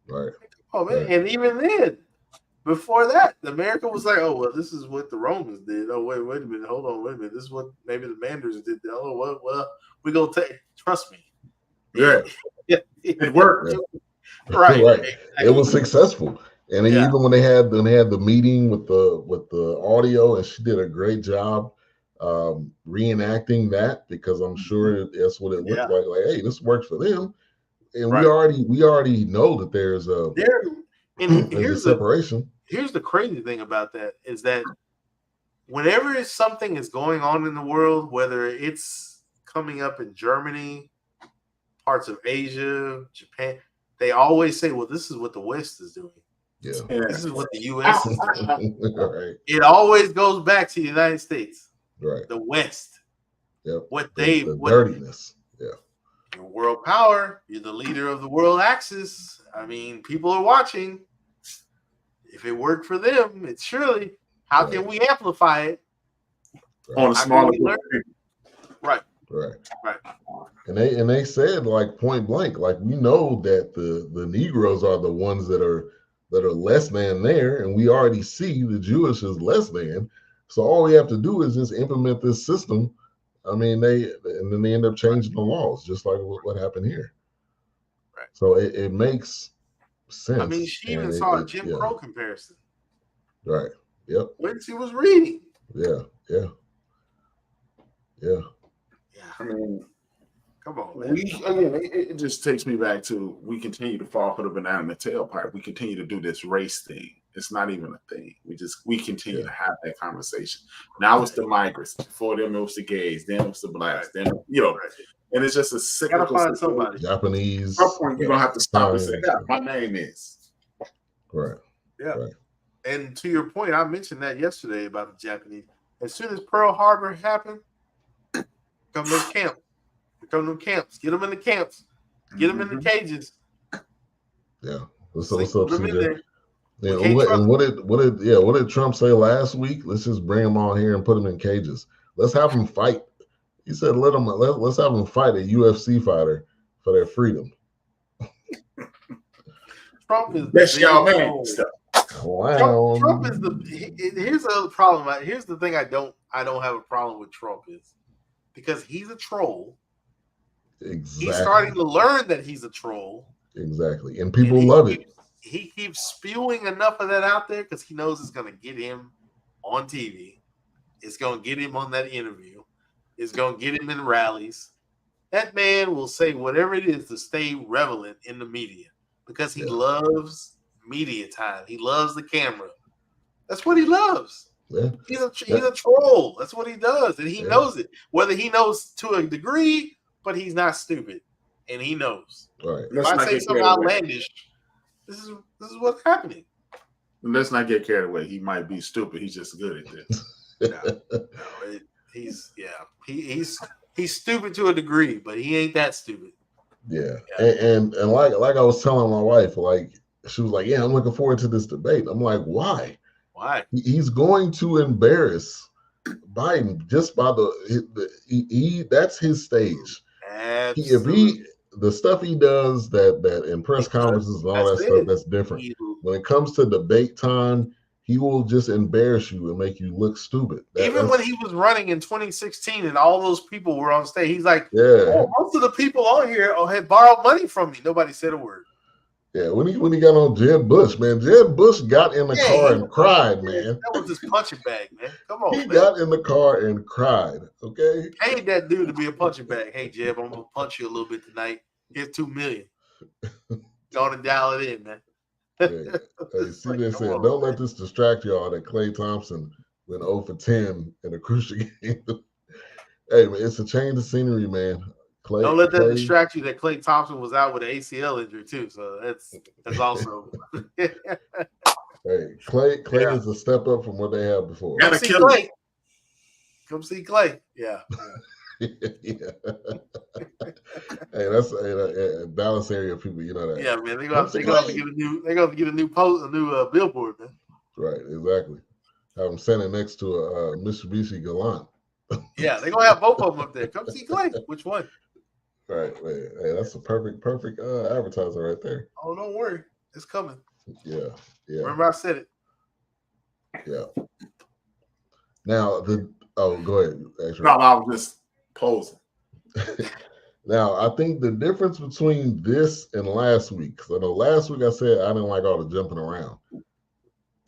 Right. Oh, man. Right. And even then, before that, America was like, oh, well, this is what the Romans did. Oh, wait a minute. Hold on. Wait a minute. This is what maybe the Manders did. Oh, well, we're going to take, trust me. Yeah. It worked. Right. It was successful. And even when they had the meeting with the audio, and she did a great job reenacting that, because I'm sure that's what it looked like. Like, hey, this works for them. And we already know that there's a separation. here's the crazy thing about that is that whenever something is going on in the world, whether it's coming up in Germany, parts of Asia, Japan, they always say, well, this is what the West is doing. Yeah. This is what the U.S. is doing. Right. It always goes back to the United States. Right. The West. Yep. What the dirtiness. Yeah. You're world power. You're the leader of the world axis. I mean, people are watching. If it worked for them, it's surely. How can we amplify it? Right. On a smaller Right. Right. And they said like point blank, like we know that the Negroes are the ones that are less than there, and we already see the Jewish is less than. So all we have to do is just implement this system. I mean, then they end up changing the laws, just like what happened here. Right. So it makes sense. I mean, she even saw a Jim Crow comparison. Right. Yep. When she was reading. Yeah. I mean, come on, man. It just takes me back to we continue to fall for the banana in the tailpipe. We continue to do this race thing. It's not even a thing. We continue to have that conversation. Now it's the migrants. Before them it was the gays. Then it was the blacks. Then and it's just a cyclical. Gotta find somebody. Japanese. At some point, you're gonna have to stop and say, "Yeah, my name is." Right. Yeah. Right. And to your point, I mentioned that yesterday about the Japanese. As soon as Pearl Harbor happened, come to camps. Come to camps. Get them in the camps. Get them in the cages. Yeah. What's up, CJ? Yeah, and what did Trump say last week? Let's just bring them on here and put them in cages. Let's have them fight. He said, let's have them fight a UFC fighter for their freedom. Trump is that's y'all man stuff. Wow. Trump is here's the problem. Here's the thing I don't have a problem with Trump is because he's a troll. Exactly. He's starting to learn that he's a troll. Exactly. And people love it. He keeps spewing enough of that out there because he knows it's going to get him on TV. It's going to get him on that interview. It's going to get him in rallies. That man will say whatever it is to stay relevant in the media because he loves media time. He loves the camera. That's what he loves. Yeah. He's a troll. That's what he does. And he knows it. Whether he knows to a degree, but he's not stupid. And he knows. Right. If I say something outlandish, this is what's happening. Let's not get carried away. He might be stupid. He's just good at this. He's stupid to a degree, but he ain't that stupid. Yeah. And like I was telling my wife, like she was like, "Yeah, I'm looking forward to this debate." I'm like, "Why? Why? He's going to embarrass Biden just by that's his stage. Absolutely. The stuff he does that in press conferences and all that stuff, that's different. When it comes to debate time, he will just embarrass you and make you look stupid. Even when he was running in 2016 and all those people were on stage, he's like, most of the people on here had borrowed money from me. Nobody said a word. Yeah, when he got on Jeb Bush, man, Jeb Bush got in the car and cried, man. That was his punching bag, man. Come on, he got in the car and cried, okay? I ain't that dude to be a punching bag. Hey, Jeb, I'm going to punch you a little bit tonight. Here's $2 million. Go on and dial it in, man. Hey, see, they said, don't let this distract y'all that Klay Thompson went 0 for 10 in a crucial game. Hey, man, it's a change of scenery, man. Don't let that distract you that Klay Thompson was out with an ACL injury too. So that's also. Hey, Klay is a step up from what they had before. Come see Klay. Come see Klay. Yeah. Yeah. Hey, that's Dallas area people. You know that. Yeah, man. They're gonna have to get a new. They're gonna get a new billboard, man. Right. Exactly. Have them standing next to a Mitsubishi Galant. Yeah, they're gonna have both of them up there. Come see Klay. Which one? Right. Hey, that's a perfect advertiser right there. Oh, don't worry. It's coming. Yeah. Remember I said it. Yeah. Now, go ahead. Actually. No, I was just posing. Now, I think the difference between this and last week, because I know last week I said I didn't like all the jumping around.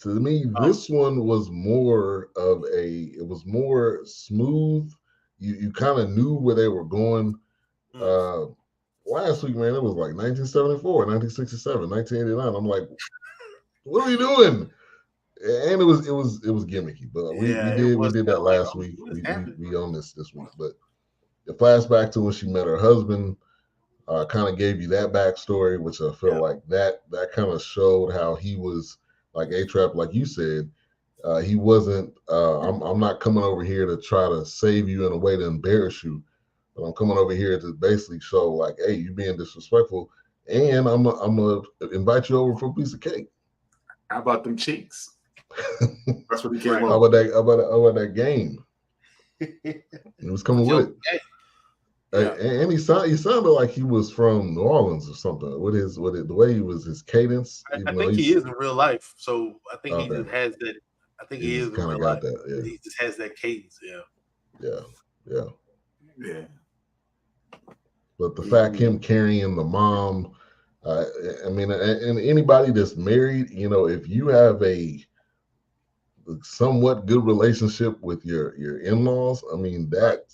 To me, this one was more smooth. You kind of knew where they were going. Last week, man, it was like 1974, 1967, 1989. I'm like, what are we doing? and it was gimmicky, but we did that last week. We own this week, but the flashback to when she met her husband kind of gave you that backstory, which I feel like that kind of showed how he was like A-Trap, like you said. He wasn't. I'm not coming over here to try to save you in a way to embarrass you, but I'm coming over here to basically show like, hey, you being disrespectful, and I'm gonna invite you over for a piece of cake. How about them cheeks? That's what he came up. How about that game? He was coming with it. Yeah. And he sounded like he was from New Orleans or something. With the way he was, his cadence. I think he is in real life. So I think he just has that. I think he is kind of got that. Yeah. He just has that cadence. Yeah. But the Mm-hmm. fact him carrying the mom, I mean, and anybody that's married, you know, if you have a somewhat good relationship with your in-laws, I mean that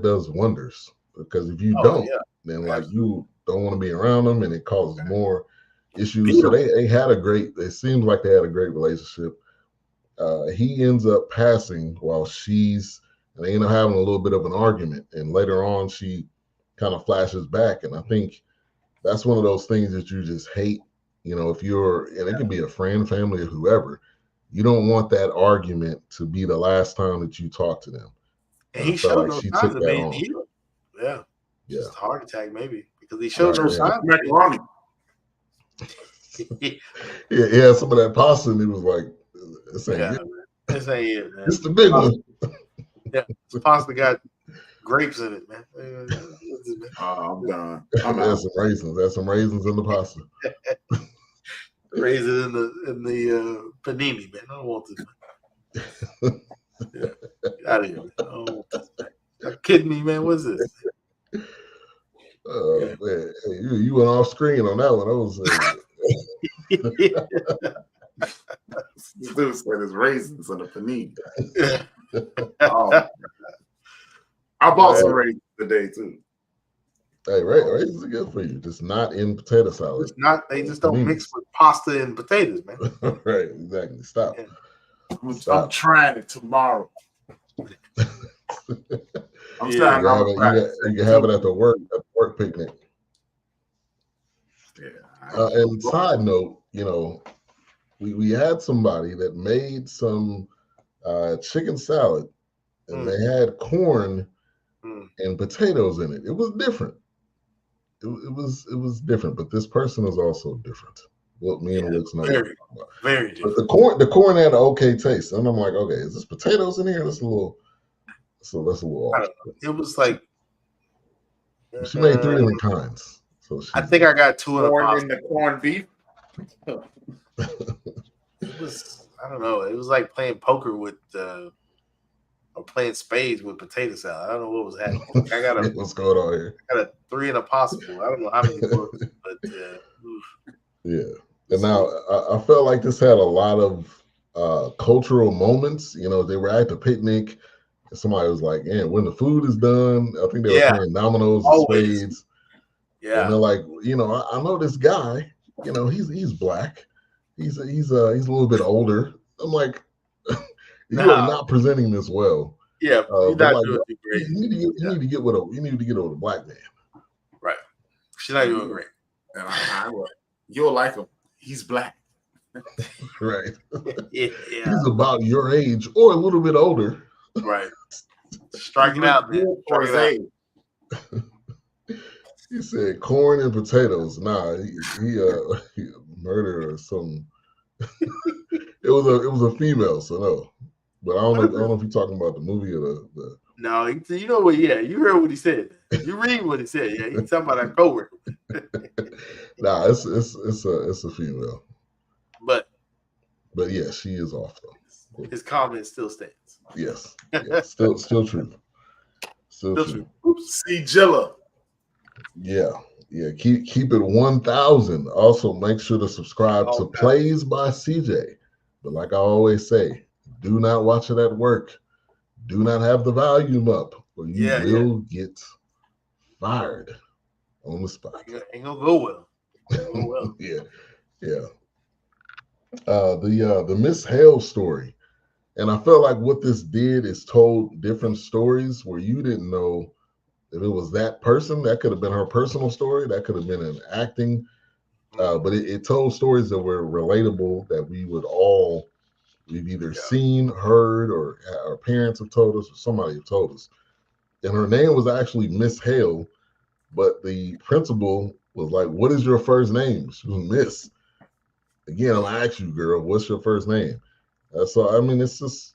does wonders, because if you don't, then like you don't want to be around them, and it causes more issues. So they had a great. It seems like they had a great relationship. He ends up passing while they end up having a little bit of an argument, and later on she kind of flashes back, and I think that's one of those things that you just hate. You know, if and it can be a friend, family, or whoever. You don't want that argument to be the last time that you talk to them. And he showed no signs of being healed. Yeah. Just a heart attack, maybe, because he showed no signs. Yeah, some of that pasta, and he was like, "This ain't it. This ain't it, man. It's the big one." Yeah, the pasta got grapes in it, man. I'm done. There's some raisins in the pasta. Raisins in the panini, man. I don't want this. Get out of here, man. I don't want this. Are you kidding me, man? What's this? Man, hey, you went off screen on that one. I was Dude said his raisins in the panini. I bought some raisins today too. Hey, raisins are good for you, just not in potato salad. It's not. They just don't mix with pasta and potatoes, man. Right, exactly. Stop. Yeah. I'm trying it tomorrow. I'm you can have it at the work picnic. Yeah. And side note, you know, we had somebody that made some chicken salad, and they had corn and potatoes in it. It was different. It was different, but this person is also different. What me and Wilkes know. Very different. But the corn had an okay taste, and I'm like, okay, is this potatoes in here? That's a little off. It was like she made 3 different kinds. So I think I got 2 of the corn in the corned beef. It was, I don't know. It was like playing poker with or playing spades with potato salad. I don't know what was happening. I got what's going on here? I got a 3 and a possible. I don't know how many books, but yeah. And now I felt like this had a lot of cultural moments. You know, they were at the picnic. And somebody was like, "Yeah, when the food is done," I think they were playing dominoes and spades. Yeah. And they're like, you know, I know this guy. You know, he's black. He's a little bit older. I'm like, you are not presenting this well. Yeah, you're not doing great. You need to get with a black man. Right. She's not doing great. And you'll like him. He's black. Right. Yeah. He's about your age or a little bit older. Right. Striking out, man. Striking out. He said corn and potatoes. Nah, he murdered or something. It was a female, so no. But I don't know if you're talking about the movie or the. No, you know what? Yeah, you heard what he said. You read what he said. Yeah, he's talking about that coworker. Nah, it's a female. But yeah, she is off though. His comment still stands. Yes, still true. Still true. Oops, see Jilla. Yeah. Keep it 1,000. Also, make sure to subscribe to Plays by CJ. But like I always say, do not watch it at work. Do not have the volume up, or you will get fired on the spot. Ain't gonna go well. Yeah. The Miss Hale story. And I felt like what this did is told different stories where you didn't know if it was that person. That could have been her personal story. That could have been an acting. But it told stories that were relatable, that we've either seen, heard, or our parents have told us, or somebody have told us. And her name was actually Miss Hale, but the principal was like, "What is your first name?" She was Miss. Again, I'm gonna ask you, girl, what's your first name? So I mean, it's just,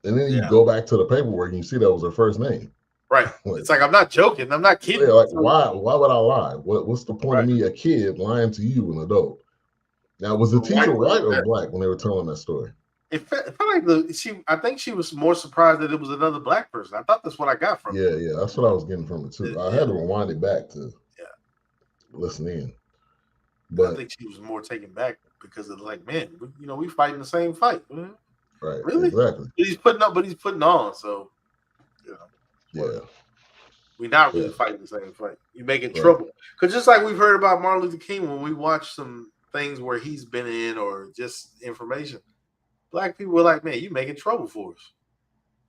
and then you go back to the paperwork and you see that was her first name. Right. It's like, I'm not joking. I'm not kidding. Yeah, like why would I lie? What's the point of me, a kid, lying to you, an adult? Now, was the teacher white or black when they were telling that story? It felt like I think she was more surprised that it was another black person. I thought that's what I got from it. Yeah, that's what I was getting from it too. I had to rewind it back to listen in. But I think she was more taken back because of like, man, we fighting the same fight. Man. Right. Really? Exactly. But he's putting on. So, yeah. We're not really fighting the same fight. You're making trouble. Because just like we've heard about Martin Luther King, when we watch some things where he's been in or just information, black people were like, man, you making trouble for us.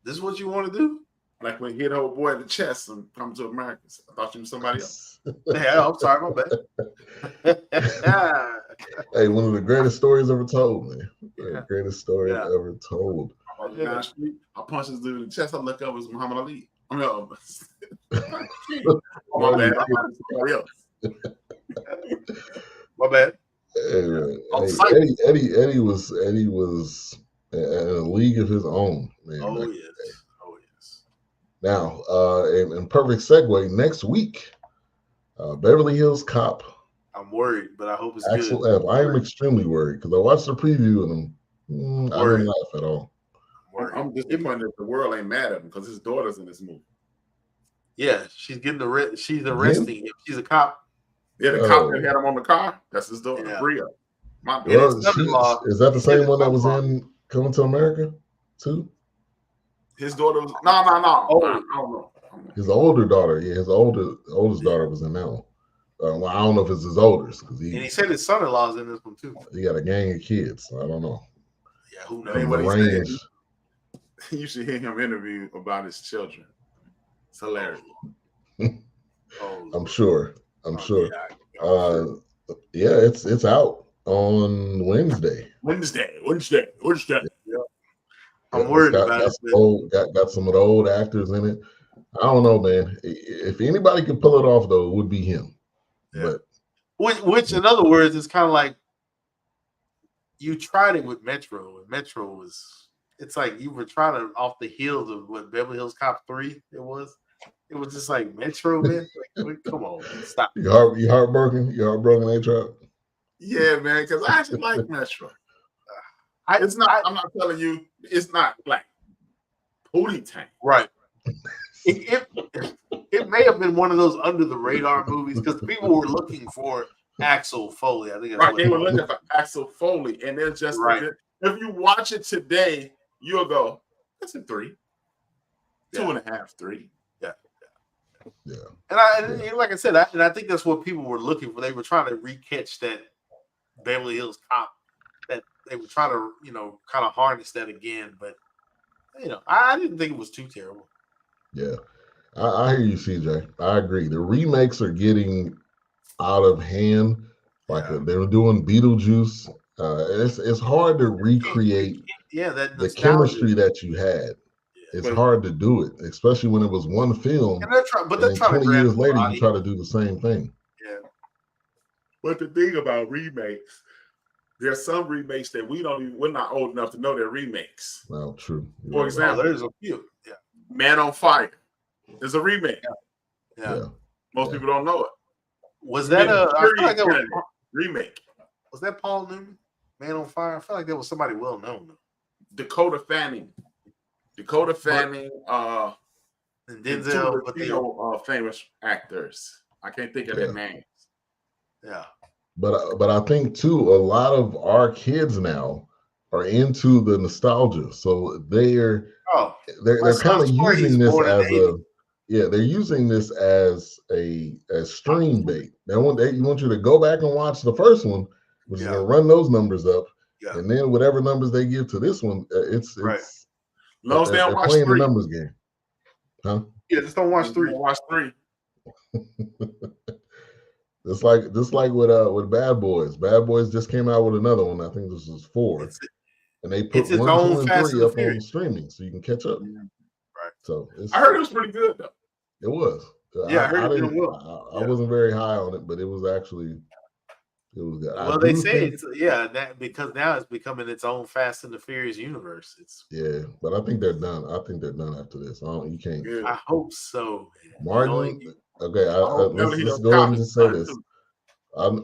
This is what you want to do? Like when he hit old boy in the chest and come to America. I thought you were somebody else. Yeah, I'm sorry, my bad. Hey, one of the greatest stories ever told, man. The greatest story ever told. I punched this dude in the chest. I look up, it was Muhammad Ali. I mean, my bad. Somebody else. My bad. Eddie was in a league of his own, man. Oh yes. Now, in perfect segue, next week, Beverly Hills Cop. I'm worried, but I hope it's Axel good. F. I am extremely worried because I watched the preview and I didn't laugh at all. I'm disappointed that the world ain't mad at him because his daughter's in this movie. Yeah, she's getting she's arresting him. She's a cop. Yeah, the cop that had him on the car, that's his daughter, Bria. Is that the same one that was in Coming to America too? His daughter was no. I don't know. His older daughter, his oldest daughter was in that one. Well, I don't know if it's his oldest because he said his son-in-law's in this one too. He got a gang of kids. So I don't know. Yeah, who knows what he said? You should hear him interview about his children. It's hilarious. I'm sure. It's out on Wednesday. Wednesday. Yeah. I'm worried about it. Got some of the old actors in it. I don't know, man. If anybody could pull it off, though, it would be him. Yeah. But which, in other words, is kind of like you tried it with Metro, and Metro was. It's like you were trying to off the heels of what Beverly Hills Cop 3 it was. It was just like Metro, man. Like, come on, man. Stop. You heartbroken? You heartbroken, A-Trap? Yeah, man, because I actually like Metro. I'm not telling you, it's not like Pootie Tang. Right. It may have been one of those under the radar movies because people were looking for Axel Foley. I think they were looking for Axel Foley, and they're just if you watch it today, you'll go, that's a 3, 2.5, 3. Yeah. And like I said, I think that's what people were looking for. They were trying to recatch that Beverly Hills Cop. That they were trying to, kind of harness that again. But I didn't think it was too terrible. Yeah, I hear you, CJ. I agree. The remakes are getting out of hand. Like they were doing Beetlejuice. It's hard to recreate the chemistry that you had. It's hard to do it, especially when it was one film. And they're trying 20 years later, you try to do the same thing. Yeah. But the thing about remakes, there's some remakes that we're not old enough to know they're remakes. Well, true. For example, there's a few. Yeah. Man on Fire is a remake. Yeah. Most people don't know it. Was that I feel like that was remake? Was that Paul Newman? Man on Fire? I feel like that was somebody well known. Dakota Fanning, and Denzel, but famous actors. I can't think of their names. Yeah. But I think too, a lot of our kids now are into the nostalgia, so they're kind of using this as a stream bait. They want you to go back and watch the first one, which is gonna run those numbers up, Yeah. And then whatever numbers they give to this one, it's No, they don't they're watch playing 3. the numbers game, huh? Yeah, just don't watch 3. Don't watch 3. Just like with Bad Boys. Bad Boys just came out with another one. I think this is 4. And they put it's its 1, own 2, and Fast 3 and up Furious. on streaming so you can catch up. Right. So I heard it was pretty good though. it was. Yeah, I heard it didn't. well. I wasn't very high on it, but it was good. Well, they say it's that because now it's becoming its own Fast and the Furious universe. But I think they're done. I think they're done after this. You can't. Yeah. I hope so. Martin. Okay, let's go ahead and just say this. Too.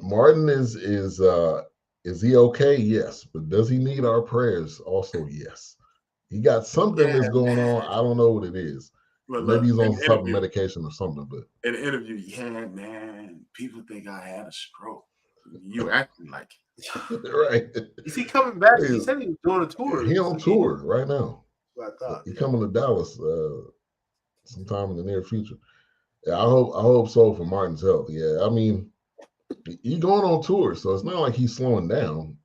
Martin is he okay? Yes, but does he need our prayers? Also, yes. He got something that's going on. I don't know what it is. Maybe he's on some medication or something. But in the interview, man, people think I had a stroke. You acting like it. Right? Is he coming back? He said he was doing a tour. He on tour right now. I thought He's coming to Dallas sometime in the near future. Yeah, I hope so for Martin's health. Yeah, I mean, he's going on tour, so it's not like he's slowing down.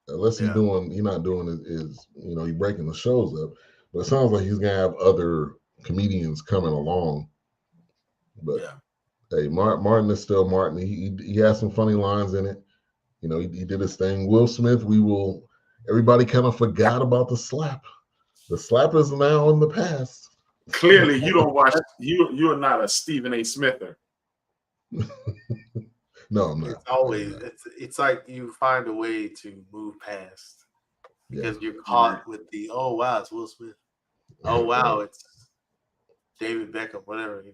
Unless he's not doing is he's breaking the shows up. But it sounds like he's gonna have other comedians coming along. But hey, Martin is still Martin. He has some funny lines in it. He did his thing. Will Smith, everybody kind of forgot about the slap. The slap is now in the past. Clearly, you don't watch. You're not a Stephen A. Smither. No, I'm not. It's always it's like you find a way to move past because you're caught with the it's Will Smith. Oh wow, it's David Beckham, whatever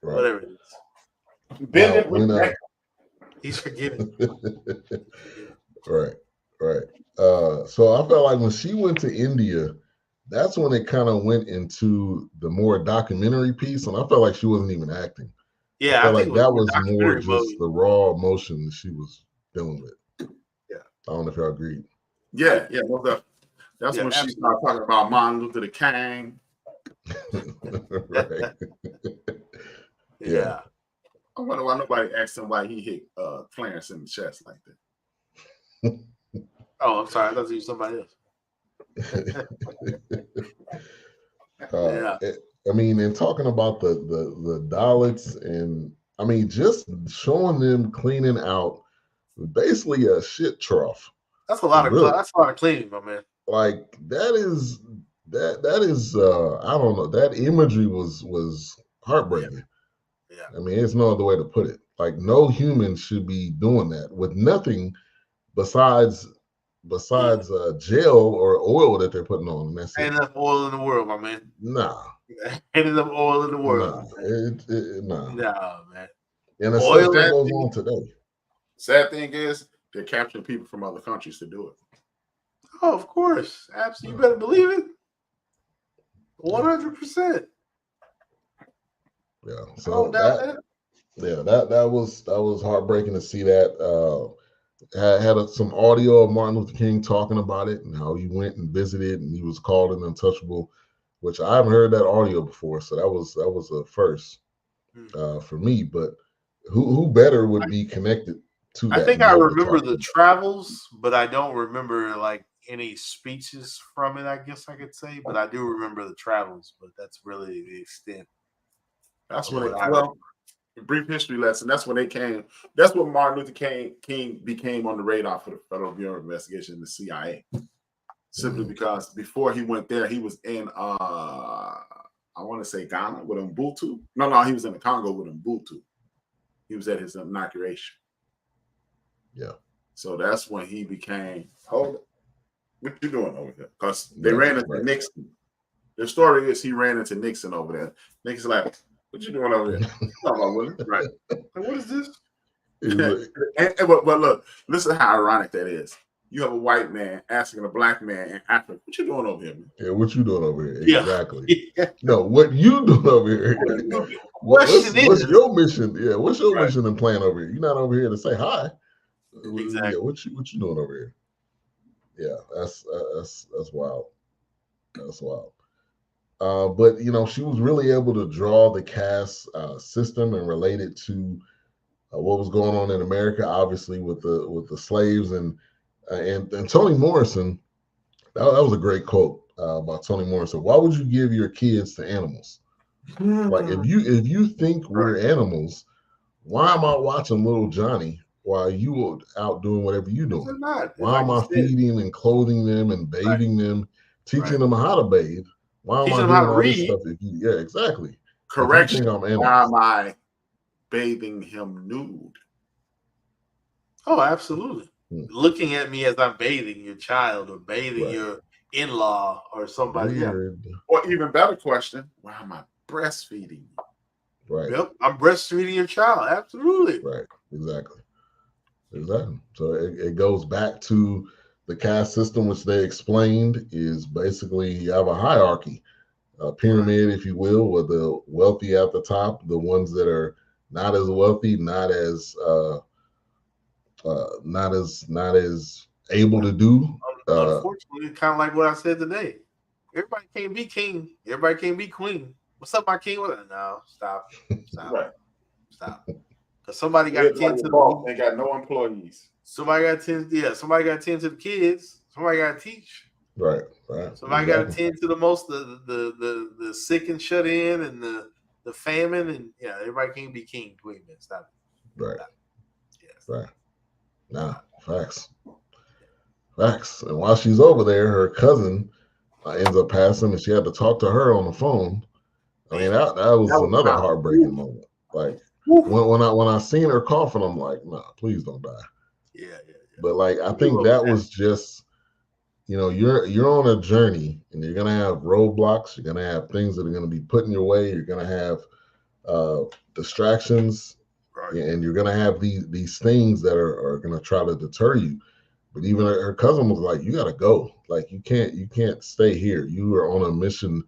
whatever it is. He's forgetting. Right. So I felt like when she went to India, that's when it kind of went into the more documentary piece, and I felt like she wasn't even acting. Yeah, I felt like that was more just the raw emotion that she was dealing with. Yeah, I don't know if y'all agree. Yeah. Well, that's when she started talking about Martin Luther King. Right. Yeah. I wonder why nobody asked him why he hit Clarence in the chest like that. Oh, I'm sorry. I thought you were somebody else. I mean, and talking about the Dalits, and I mean, just showing them cleaning out basically a shit trough. That's a lot of cleaning, my man. Like that is I don't know. That imagery was heartbreaking. Yeah. I mean, there's no other way to put it. Like no human should be doing that with nothing besides gel or oil that they're putting on. And that's ain't enough oil in the world, my man. Nah. Ain't enough oil in the world. Nah. Nah, man. And the stuff that goes on today. Sad thing is, they're capturing people from other countries to do it. Oh, of course. Absolutely. You better believe it. 100%. Yeah. So that was heartbreaking to see that. Had some audio of Martin Luther King talking about it and how he went and visited and he was called an untouchable, which I haven't heard that audio before. So that was a first for me. But who better would be connected to that? I think I remember the travels, but I don't remember like any speeches from it, I guess I could say. But I do remember the travels, but that's really the extent. That's when a brief history lesson. That's when they came. That's when Martin Luther King became on the radar for the Federal Bureau of Investigation, the CIA. Simply because before he went there, he was in I want to say Ghana with Ubuntu. No, he was in the Congo with Ubuntu. He was at his inauguration. Yeah. So that's when he became. Hold it. What you doing over here? Because they ran into Nixon. The story is he ran into Nixon over there. Nixon's like, what you doing over here? Right. Like, what is this? But look, listen how ironic that is. You have a white man asking a black man in Africa, what you doing over here, man? Yeah, what you doing over here? Exactly. Yeah. No, what you doing over here? What's your mission? Yeah, what's your mission and plan over here? You're not over here to say hi. Exactly. Yeah, what you doing over here? Yeah, that's wild. That's wild. But she was really able to draw the caste system and relate it to what was going on in America, obviously with the slaves, and And Toni Morrison, that was a great quote about Toni Morrison. Why would you give your kids to animals? Like if you think we're animals, why am I watching little Johnny while you are out doing whatever you're doing? Why am I feeding and clothing them and bathing them, teaching them how to bathe? Why am I doing all this stuff? Yeah, exactly. Correction. Why am I bathing him nude? Oh, absolutely. Looking at me as I'm bathing your child or bathing your in-law or somebody else. Or even better question, why am I breastfeeding you? Right. Yep, I'm breastfeeding your child. Absolutely. Right. Exactly. So it goes back to the caste system, which they explained is basically you have a hierarchy, a pyramid, if you will, with the wealthy at the top, the ones that are not as wealthy, not as able to do. Unfortunately, kind of like what I said today. Everybody can't be king. Everybody can't be queen. What's up, my king? No, stop. Stop. Because somebody got to tend to the. They got no employees. Somebody got to tend. Yeah, somebody got to tend to the kids. Somebody got to teach. Right. Somebody got to tend to the sick and shut in and the famine and everybody can't be king, queen, man. Stop. Right. Stop. Yes. Right. Nah, facts. And while she's over there, her cousin ends up passing, and she had to talk to her on the phone. I mean, that was another heartbreaking moment. Like when I seen her coughing, I'm like, nah, please don't die. Yeah. But like, I think that was just, you're on a journey, and you're gonna have roadblocks. You're gonna have things that are gonna be put in your way. You're gonna have distractions, and you're gonna have these things that are gonna try to deter you. But even her cousin was like, you gotta go. Like you can't stay here. You are on a mission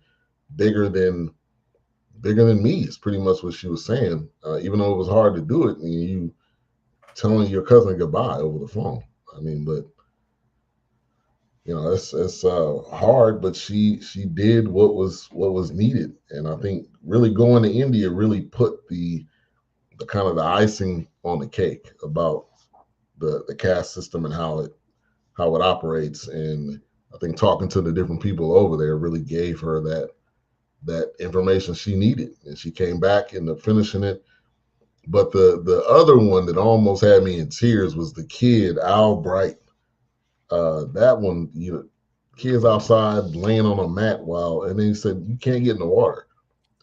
bigger than me is pretty much what she was saying. Even though it was hard to do it, and you telling your cousin goodbye over the phone. I mean, but it's hard, but she did what was needed. And I think really going to India really put the kind of the icing on the cake about the caste system and how it operates. And I think talking to the different people over there really gave her that information she needed. And she came back into finishing it. But the other one that almost had me in tears was the kid, Al Bright. That one, kids outside laying on a mat and then he said, you can't get in the water.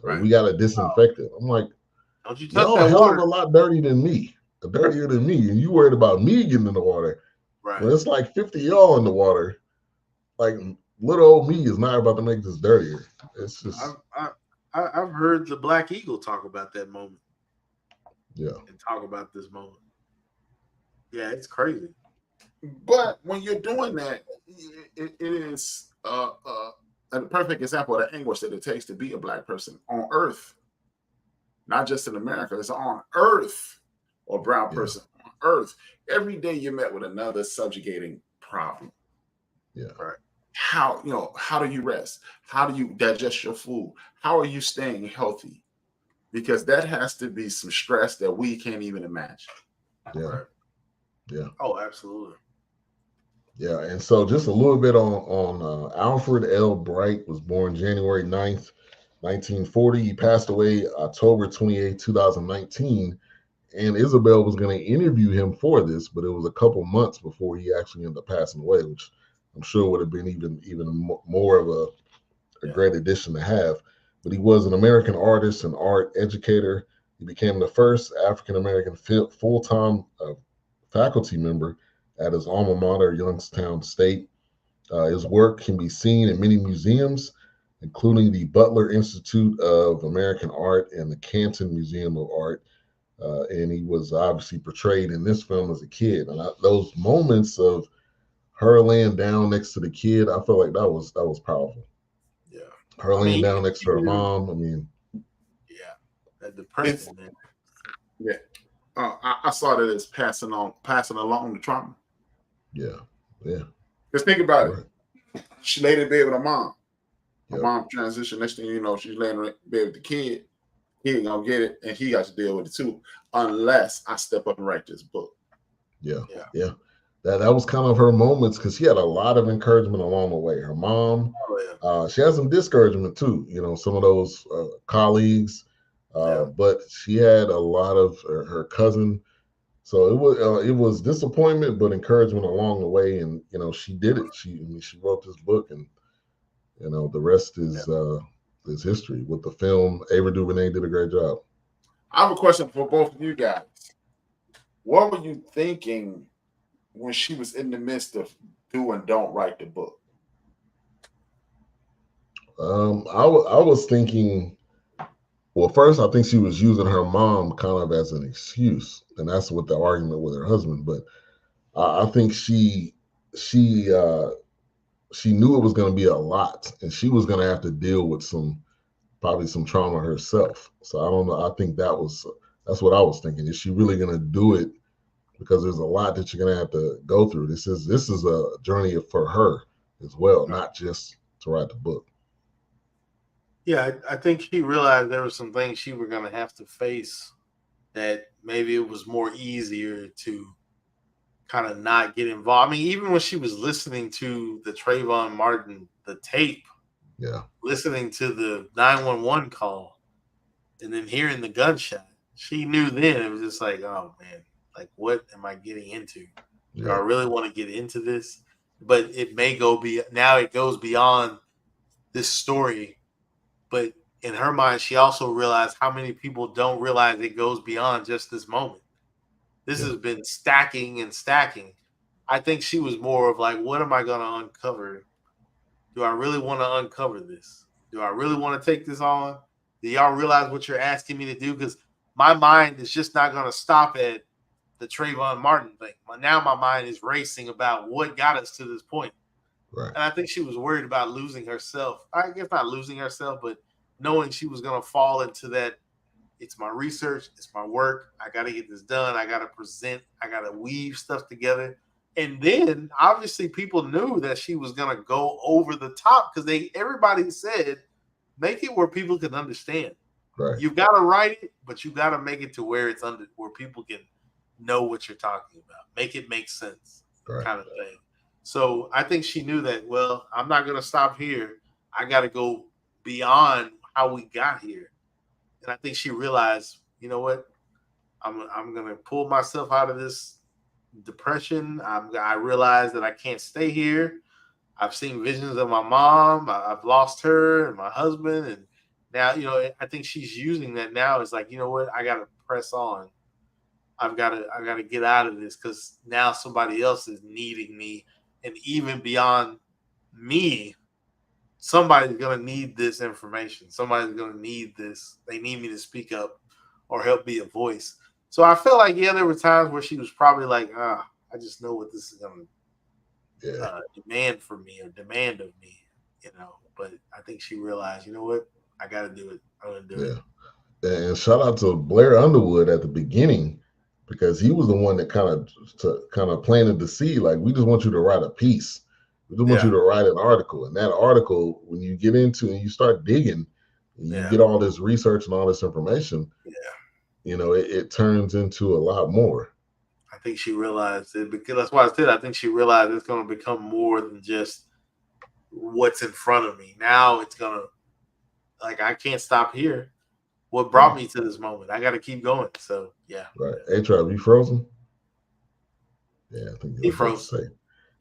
Right. We got to disinfect it. I'm like, don't you touch y'all that hell water. of a lot dirtier than me, and you worried about me getting in the water. Right. When it's like 50 y'all in the water, like little old me is not about to make this dirtier. It's just. I've heard the Black Eagle talk about that moment. Yeah. And talk about this moment. Yeah, it's crazy. But when you're doing that, it is a perfect example of the anguish that it takes to be a Black person on Earth. Not just in America, it's on Earth, or brown person on Earth. Every day you're met with another subjugating problem. Yeah. Right. How do you rest? How do you digest your food? How are you staying healthy? Because that has to be some stress that we can't even imagine. Yeah. Right? Yeah. Oh, absolutely. Yeah. And so just a little bit on Alfred L. Bright was born January 9th, 1940. He passed away October 28, 2019. And Isabel was going to interview him for this, but it was a couple months before he actually ended up passing away, which I'm sure would have been even more of a great addition to have. But he was an American artist and art educator. He became the first African-American full-time faculty member at his alma mater, Youngstown State. His work can be seen in many museums, including the Butler Institute of American Art and the Canton Museum of Art. And he was obviously portrayed in this film as a kid. And those moments of her laying down next to the kid, I felt like that was powerful. Yeah. Her laying down next to her mom. I mean, yeah, that depressing, man. Yeah. I saw that as passing along the trauma. Yeah. Yeah. Just think about it. She laid in bed with her mom. Her mom transitioned. Next thing you know, she's laying in bed with the kid. He ain't gonna get it, and he got to deal with it too, unless I step up and write this book. Yeah. that was kind of her moments because she had a lot of encouragement along the way. Her mom, she had some discouragement too. Some of those colleagues, but she had a lot of her cousin. So it was disappointment, but encouragement along the way. And she did it. She wrote this book, and the rest is history. With the film, Ava DuVernay did a great job. I have a question for both of you guys. What were you thinking when she was in the midst of do and don't write the book? I was thinking, well, first I think she was using her mom kind of as an excuse, and that's what the argument with her husband. But I think she knew it was going to be a lot, and she was going to have to deal with probably some trauma herself. So I don't know. I think that's what I was thinking. Is she really going to do it? Because there's a lot that you're going to have to go through. This is a journey for her as well, not just to write the book. Yeah, I think she realized there were some things she were going to have to face that maybe it was more easier to kind of not get involved. I mean, even when she was listening to the Trayvon Martin, the tape, listening to the 911 call, and then hearing the gunshot, she knew then it was just like, oh man, like what am I getting into? Do I really want to get into this? But it may now it goes beyond this story. But in her mind, she also realized how many people don't realize it goes beyond just this moment. This has been stacking and stacking. I think she was more of like, what am I going to uncover? Do I really want to uncover this? Do I really want to take this on? Do y'all realize what you're asking me to do? Because my mind is just not going to stop at the Trayvon Martin thing. Now my mind is racing about what got us to this point. Right. And I think she was worried about losing herself. I guess not losing herself, but knowing she was going to fall into that. It's my research. It's my work. I got to get this done. I got to present. I got to weave stuff together. And then obviously people knew that she was going to go over the top because everybody said, make it where people can understand. Right. You've got to write it, but you got to make it to where it's where people can know what you're talking about. Make it make sense, kind of thing. So I think she knew that, well, I'm not going to stop here. I got to go beyond how we got here. And I think she realized, you know what? I'm going to pull myself out of this depression. I realize that I can't stay here. I've seen visions of my mom. I've lost her and my husband. And now, I think she's using that now. It's like, you know what? I got to press on. I got to get out of this because now somebody else is needing me. And even beyond me, somebody's going to need this information. Somebody's going to need this. They need me to speak up or help be a voice. So I feel like, there were times where she was probably like, I just know what this is going to demand for me or demand of me, But I think she realized, you know what? I got to do it. I'm going to do it. And shout out to Blair Underwood at the beginning, because he was the one that kind of planted the seed. Like, we just want you to write a piece. We just want you to write an article. And that article, when you get into and you start digging, and you get all this research and all this information, it turns into a lot more. I think she realized it, because that's why I said I think she realized it's going to become more than just what's in front of me. Now it's going to, like, I can't stop here. What brought me to this moment? I got to keep going. So, yeah. Right. Hey-Trap, you frozen? Yeah, I think he froze.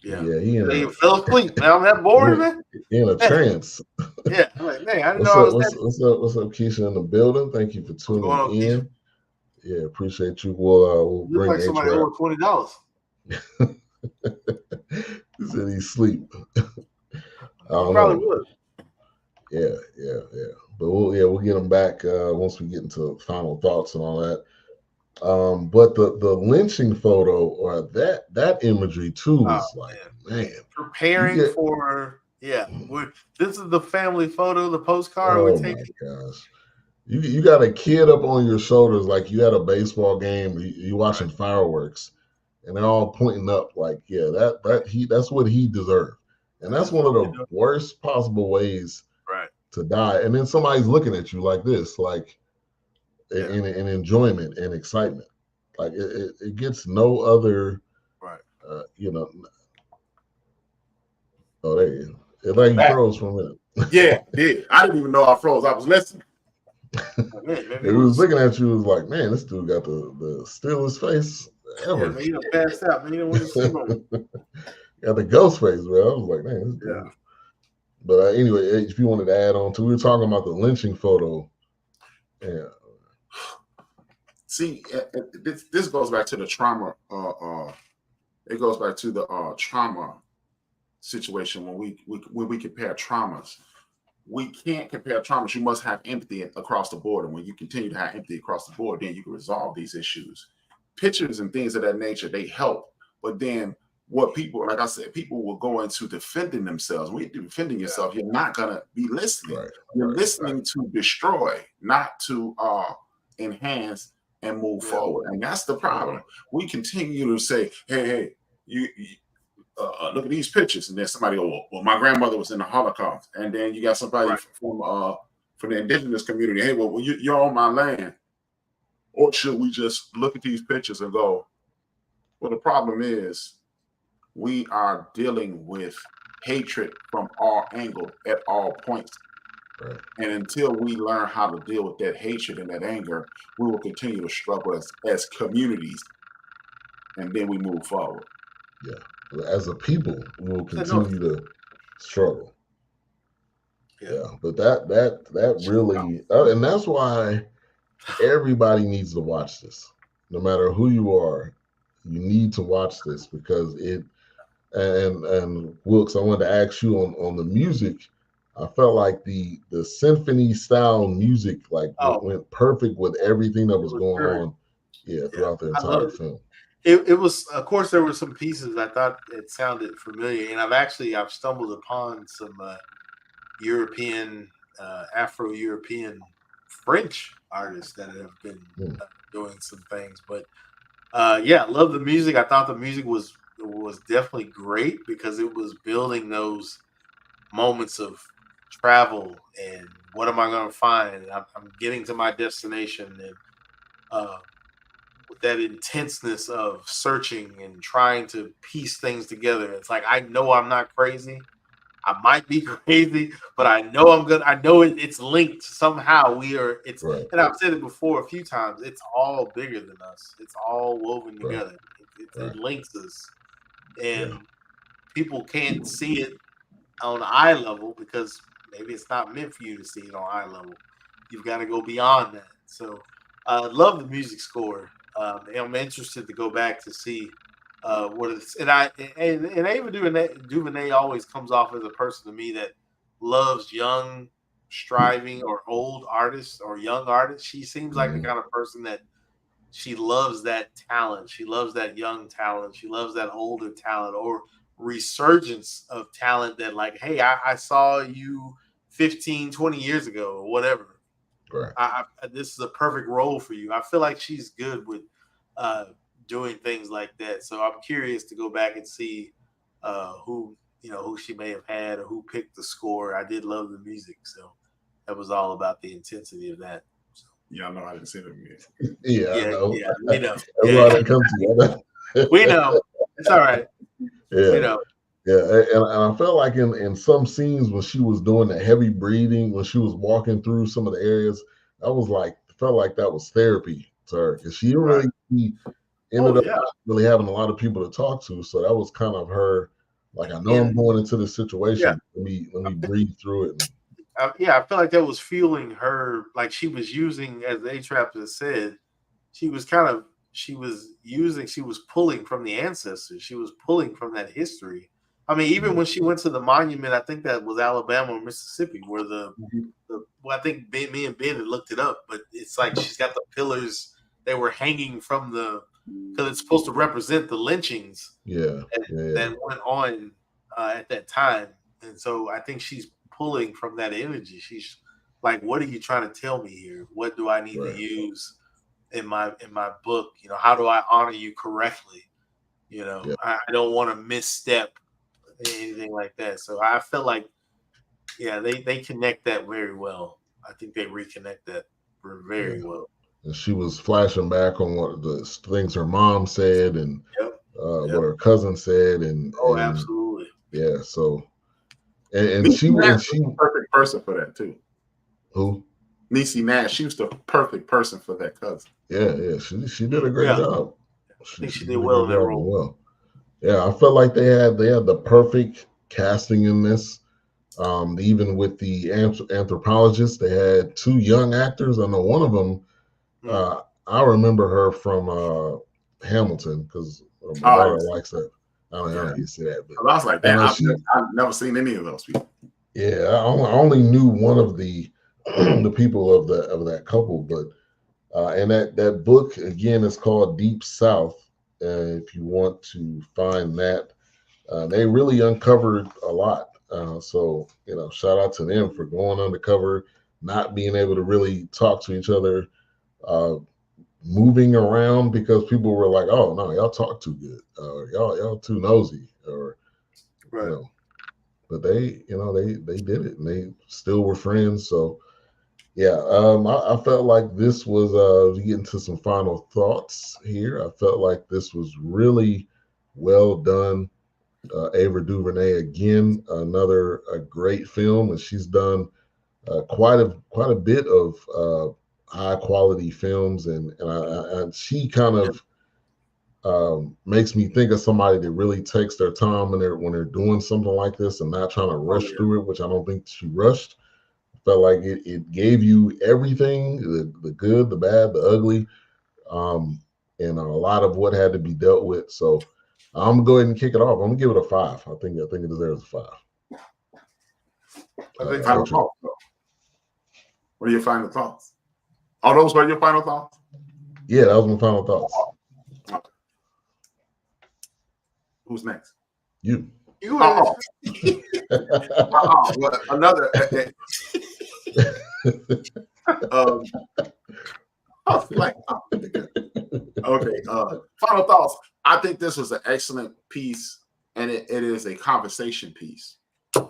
Yeah, he fell asleep. Man, I'm that bored, man. In a trance. Yeah, I'm like, man, I didn't know what's up, Keisha in the building? Thank you for tuning in. Keisha? Yeah, appreciate you. We'll bring like somebody over $20. He said he's asleep. Probably would. Yeah. But we'll get him back once we get into final thoughts and all that. But the lynching photo or that imagery too is man. Preparing for this is the family photo, the postcard we're taking. Oh my gosh. You got a kid up on your shoulders like you had a baseball game, you watching fireworks, and they're all pointing up like, that's what he deserved. And that's one of the worst possible ways to die. And then somebody's looking at you like this, like in enjoyment and excitement. Like it gets no other you know, oh, there you go. It's like you froze for a minute. Yeah, did. I didn't even know I froze. I was listening. He was looking at you. Was like, man, this dude got the stillest face ever. Yeah, man, you passed out. Man, you don't want to see him. Got the ghost face, bro. I was like, man, this dude. Yeah. But anyway, if you wanted to add on to, we were talking about the lynching photo. Yeah. See, this goes back to the trauma. It goes back to the trauma situation when we compare traumas. We can't compare traumas. You must have empathy across the board, and when you continue to have empathy across the board, then you can resolve these issues. Pictures and things of that nature, they help, but then what people, like I said, people will go into defending themselves. When you're defending yourself, you're not gonna be listening. Right. You're listening to destroy, not to enhance and move forward. And that's the problem. We continue to say, hey, you look at these pictures, and then somebody go, well, my grandmother was in the Holocaust, and then you got somebody from the indigenous community. Hey, well, you're on my land. Or should we just look at these pictures and go, well, the problem is we are dealing with hatred from all angles at all points. Right. And until we learn how to deal with that hatred and that anger, we will continue to struggle as communities, and then we move forward. Yeah. As a people, we will continue to struggle. Yeah. But that really, and that's why everybody needs to watch this. No matter who you are, you need to watch this, because it, and Wilkes, I wanted to ask you on the music. I felt like the symphony style music went perfect with everything that was going on throughout the entire film. It was, of course, there were some pieces I thought it sounded familiar, and I've stumbled upon some European, Afro-European French artists that have been doing some things. But I love the music. I thought the music was definitely great because it was building those moments of travel and what am I going to find? I'm getting to my destination, and with that intenseness of searching and trying to piece things together. It's like, I know I'm not crazy. I might be crazy, but I know I'm good. I know it's linked somehow. And I've said it before a few times. It's all bigger than us. It's all woven together. It links us, and people can't see it on eye level because maybe it's not meant for you to see it on eye level. You've got to go beyond that. So I love the music score. And I'm interested to go back to see what it's, and Ava DuVernay always comes off as a person to me that loves young, striving, or old artists or young artists. She seems like the kind of person that she loves that talent. She loves that young talent. She loves that older talent or resurgence of talent that, like, hey, I saw you 15, 20 years ago or whatever. Right. This is a perfect role for you. I feel like she's good with doing things like that. So I'm curious to go back and see who she may have had or who picked the score. I did love the music, so that was all about the intensity of that. So. Yeah, I know. I didn't see the music. I know. Yeah, we know. That comes together. We know. It's all right. Yeah. We know. Yeah, and I felt like in some scenes when she was doing the heavy breathing, when she was walking through some of the areas, felt like that was therapy to her, because she really ended up not really having a lot of people to talk to. So that was kind of her, like, I know I'm going into this situation. Let me breathe through it. I feel like that was fueling her. Like, she was using, as A-Trap has said, she was pulling from the ancestors. She was pulling from that history. I mean, even when she went to the monument, I think that was Alabama or Mississippi, where I think me and Ben had looked it up, but it's like she's got the pillars. They were hanging from because it's supposed to represent the lynchings that went on at that time. And so I think she's pulling from that energy. She's like, what are you trying to tell me here? What do I need to use in my book? How do I honor you correctly? I don't want to misstep anything like that. So I feel like, they connect that very well. I think they reconnect that very well. And she was flashing back on what the things her mom said, and what her cousin said, and absolutely, yeah. So and she was the perfect person for that too. Who? Niecy Nash. She was the perfect person for that cousin. Yeah. She did a great job. I think she did well in that role. Well, yeah, I felt like they had the perfect casting in this. Even with the anthropologist, they had two young actors. I know one of them. I remember her from Hamilton because my daughter likes that. I don't know how you say that, but I was like, damn, I've never seen any of those people. Yeah, I only knew one of the the people of that couple, but and that book again is called Deep South. If you want to find that, they really uncovered a lot. So shout out to them for going undercover, not being able to really talk to each other, moving around because people were like, "Oh no, y'all talk too good, y'all too nosy," or right. But they did it, and they still were friends. So yeah, I felt like this was to get into some final thoughts here. I felt like this was really well done. Ava DuVernay again, another a great film, and she's done quite a bit of high quality films, and she kind of makes me think of somebody that really takes their time when they're doing something like this and not trying to rush through it, which I don't think she rushed. Felt like it gave you everything, the good, the bad, the ugly, and a lot of what had to be dealt with. So I'm gonna go ahead and kick it off. I'm gonna give it a 5. I think it deserves a 5. What are your final thoughts? Oh, those were your final thoughts? Yeah, that was my final thoughts. Okay. Who's next? You. Well, another. Okay. Final thoughts. I think this was an excellent piece, and it is a conversation piece.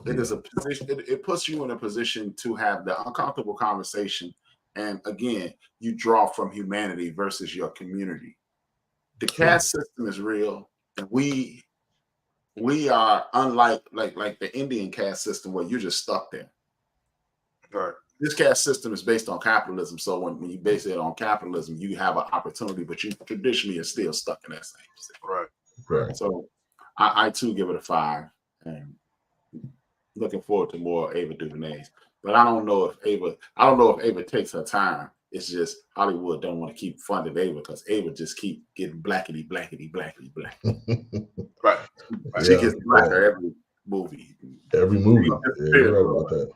It is a position. It puts you in a position to have the uncomfortable conversation, and again, you draw from humanity versus your community. The caste system is real, and we are unlike like the Indian caste system where you're just stuck there. Right. This caste system is based on capitalism. So when you base it on capitalism, you have an opportunity, but you traditionally are still stuck in that same system. Right. So I too give it a 5, and looking forward to more Ava DuVernays. But I don't know if Ava takes her time. It's just Hollywood don't want to keep funding Ava because Ava just keep getting blackety. Right. She gets blacker every movie. Every movie. Yeah, you're right about that.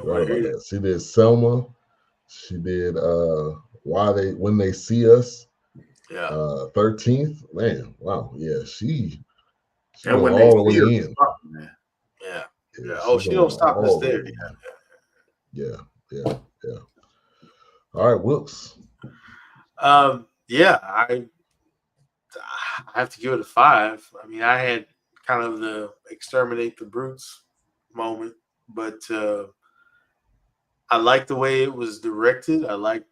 Right about that. She did Selma. She did When They See Us. Yeah. 13th. Man, wow. Yeah, she and when all the way in. Yeah. Oh, she don't stop us there. Yeah. All right, Wilkes. Yeah, I have to give it a 5. I mean, I had kind of the exterminate the brutes moment, but I like the way it was directed. I like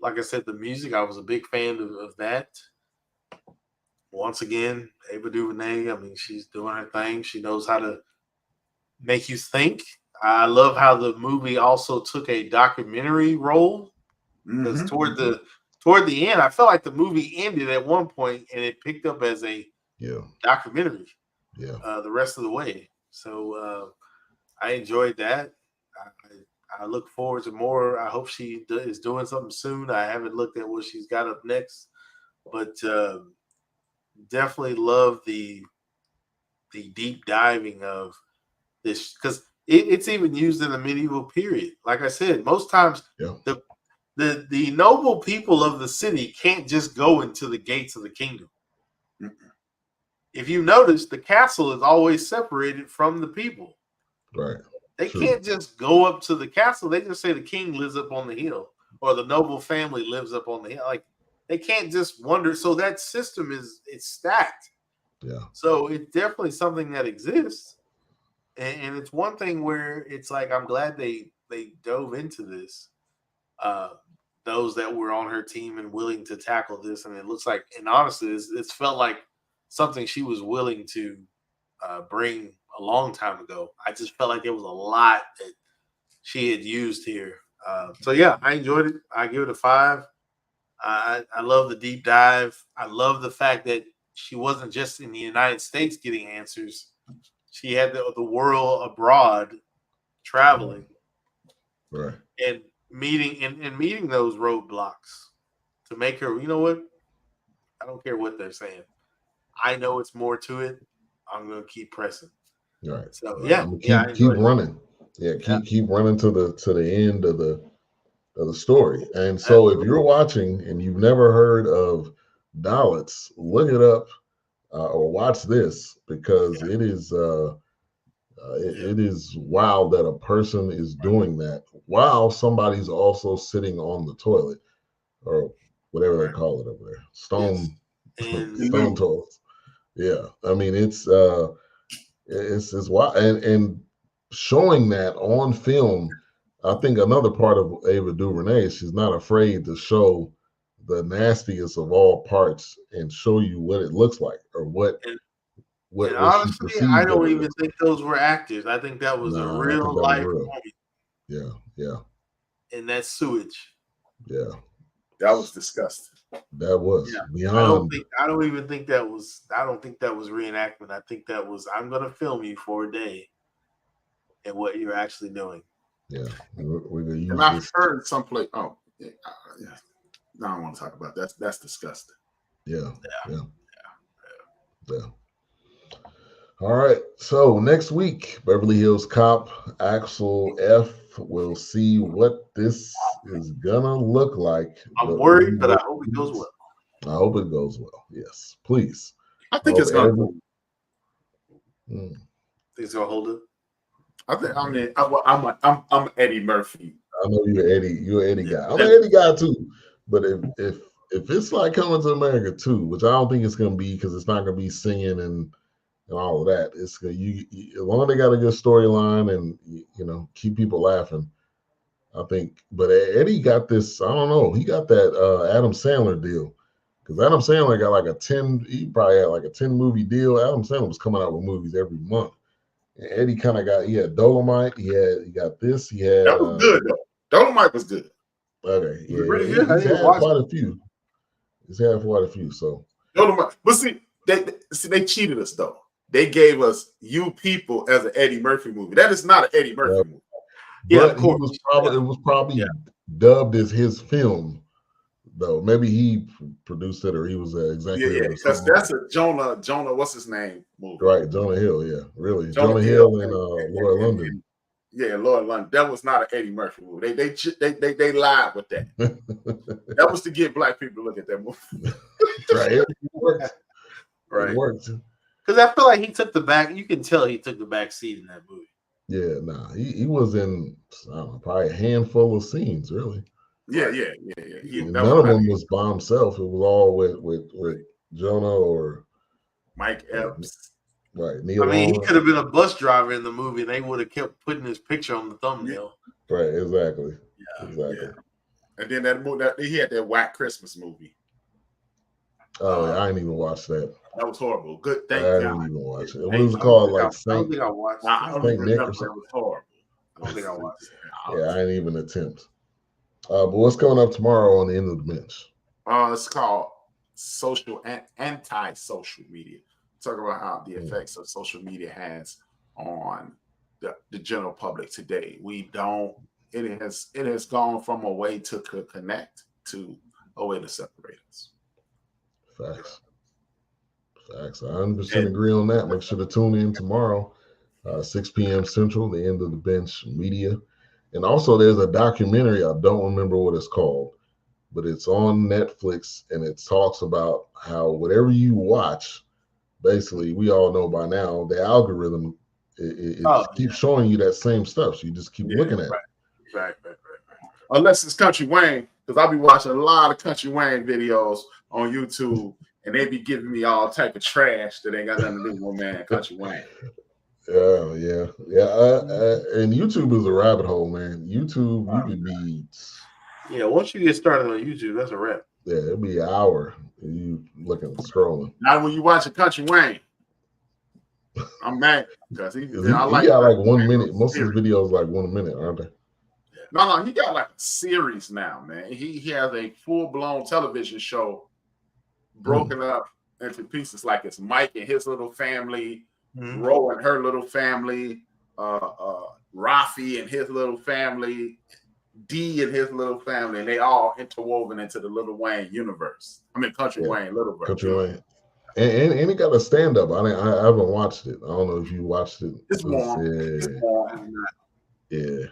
like I said, the music. I was a big fan of that. Once again, Ava DuVernay. I mean, she's doing her thing. She knows how to make you think. I love how the movie also took a documentary role, because toward the end, I felt like the movie ended at one point and it picked up as a documentary. The rest of the way. So I enjoyed that. I look forward to more. I hope she is doing something soon. I haven't looked at what she's got up next, but definitely love the deep diving of this, because it's even used in the medieval period. Like I said, most times the noble people of the city can't just go into the gates of the kingdom. If you notice, the castle is always separated from the people. Right. They can't just go up to the castle. They just say the king lives up on the hill, or the noble family lives up on the hill. Like, they can't just wander. So that system it's stacked. Yeah. So it's definitely something that exists. And it's one thing where it's like, I'm glad they dove into this. those that were on her team and willing to tackle this. And it looks like, and honestly, it's felt like something she was willing to bring a long time ago. I just felt like there was a lot that she had used here. So yeah, I enjoyed it. I give it a 5. I love the deep dive. I love the fact that she wasn't just in the United States getting answers. She had the world abroad traveling, right, and meeting those roadblocks to make her, you know what? I don't care what they're saying. I know it's more to it. I'm gonna keep pressing. right. So right. yeah, keep running. Yeah, keep running to the end of the story. And so if you're watching and you've never heard of Dalits, look it up or watch this, because it is it is wild that a person is doing that while somebody's also sitting on the toilet or whatever they call it over there. Stone toilets. Yeah. I mean, it's wild. And showing that on film, I think another part of Ava DuVernay, she's not afraid to show the nastiest of all parts and show you what it looks like or what honestly, I don't even think those were actors. I think that was a real life moment. Yeah. And that sewage. Yeah. That was disgusting. That was beyond. I don't think that was reenactment. I think that was, I'm gonna film you for a day and what you're actually doing. Yeah. We're gonna use and I've heard someplace. Oh, yeah. No, I don't want to talk about that. That's disgusting. Yeah. All right. So next week, Beverly Hills Cop Axel F. will see what this is gonna look like. I'm worried, but I hope it goes well. I hope it goes well. Yes, please. I think it's gonna. Think it's gonna hold it. I think. I mean, I'm Eddie Murphy. I know you're Eddie. You're an Eddie guy. I'm an Eddie guy too. But if it's like Coming to America 2, which I don't think it's gonna be, because it's not gonna be singing and all of that. It's gonna, as long as they got a good storyline and keep people laughing, I think. But Eddie got this. I don't know. He got that Adam Sandler deal, because Adam Sandler got like a 10. He probably had like a 10 movie deal. Adam Sandler was coming out with movies every month. And Eddie kind of got. He had Dolomite. He got this. He had. That was good though. Dolomite was good. Okay, yeah, really he's had quite a few. He's had quite a few. So Dolomite, but see, they cheated us though. They gave us You People as an Eddie Murphy movie. That is not an Eddie Murphy movie. Yeah, of course. It was probably dubbed as his film, though. Maybe he produced it or he was an executive. Yeah, because that's a Jonah. What's his name? Movie. Right, Jonah Hill. Yeah, really. Jonah Hill and Laura London. Yeah, Laura London. That was not an Eddie Murphy movie. They lied with that. That was to get black people to look at that movie. Right. It worked. Right. It worked. Because I feel like he took the back. You can tell he took the back seat in that movie. Yeah, he was in, I don't know, probably a handful of scenes, really. Yeah. None of them was by himself. It was all with Jonah or Mike Epps. Right. Neil he could have been a bus driver in the movie, and they would have kept putting his picture on the thumbnail. Right. Exactly. Yeah. Exactly. Yeah. And then that he had that Whack Christmas movie. Oh, I didn't even watch that. That was horrible. Good. Thank I God. didn't even watch it. What was it called? Like I don't think I watched it. I don't Saint Nick remember. or something. It was horrible. I don't think I watched it. Yeah, I didn't even attempt. But what's coming up tomorrow on the End of the Bench? It's called Social and Anti-Social Media. Talk about how the effects of social media has on the general public today. It has gone from a way to connect to a way to separate us. Facts. I 100% agree on that. Make sure to tune in tomorrow, 6 p.m. Central, the End of the Bench Media. And also there's a documentary, I don't remember what it's called, but it's on Netflix, and it talks about how whatever you watch, basically, we all know by now, the algorithm keeps showing you that same stuff. So you just keep looking at it. Right. Unless it's Country Wayne, because I'll be watching a lot of Country Wayne videos on YouTube, and they be giving me all type of trash that ain't got nothing to do with my man Country Wayne. Yeah. And YouTube is a rabbit hole, man. YouTube, you could be Yeah, once you get started on YouTube, that's a wrap. Yeah, it'll be an hour. You looking, scrolling. Now, when you watch a Country Wayne, I'm mad because he got like 1 minute. Most of his videos like 1 minute, aren't they? No, he got like a series now, man. He has a full-blown television show broken up into pieces, like it's Mike and his little family, Ro and her little family, Rafi and his little family, D and his little family, and they all interwoven into the Little Wayne universe. I mean, Country Wayne, Little Wayne. Country Wayne. And it got a stand-up. I haven't watched it. I don't know if you watched it. It's warm. Yeah.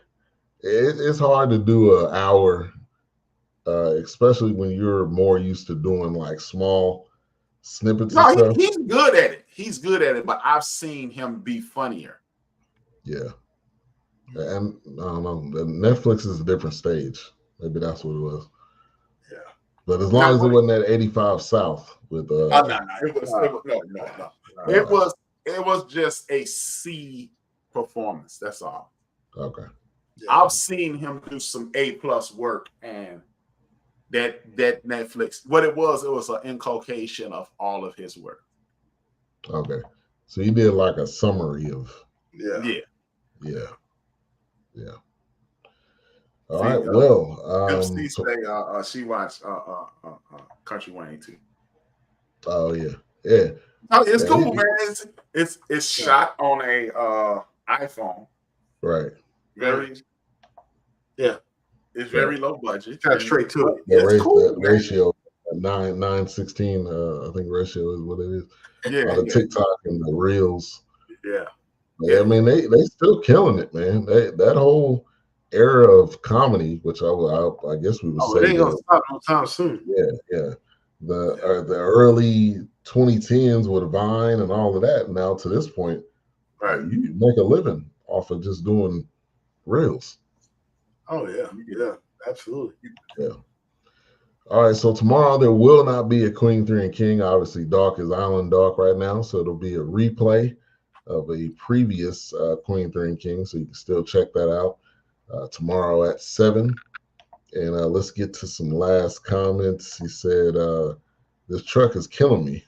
It's hard to do an hour, especially when you're more used to doing like small snippets of stuff. He's good at it. He's good at it, but I've seen him be funnier. Yeah. And I don't know. Netflix is a different stage. Maybe that's what it was. Yeah. But as long as it wasn't at 85 South with No. It was just a C performance. That's all. Okay. Yeah. I've seen him do some A+ work, and that Netflix. What it was an inculcation of all of his work. Okay. So he did like a summary of. Yeah. All right. Well, MC say she watched Country Wayne too. Oh yeah. It's cool, man. It's shot on a iPhone. Right. It's very low budget. Got straight to it. It's cool. The ratio 9:16. I think ratio is what it is. Yeah. The TikTok and the reels. Yeah. I mean, they still killing it, man. That whole era of comedy, which I guess we would say. It ain't gonna stop no time soon. Yeah. The early 2010s with Vine and all of that. Now to this point, right, you make a living off of just doing reels. Oh yeah, absolutely. Yeah. All right, so tomorrow there will not be a Queen, 3, and King. Obviously, Dawk is Island Dawk right now, so it'll be a replay of a previous Queen, 3, and King, so you can still check that out tomorrow at 7. And let's get to some last comments. He said, this truck is killing me.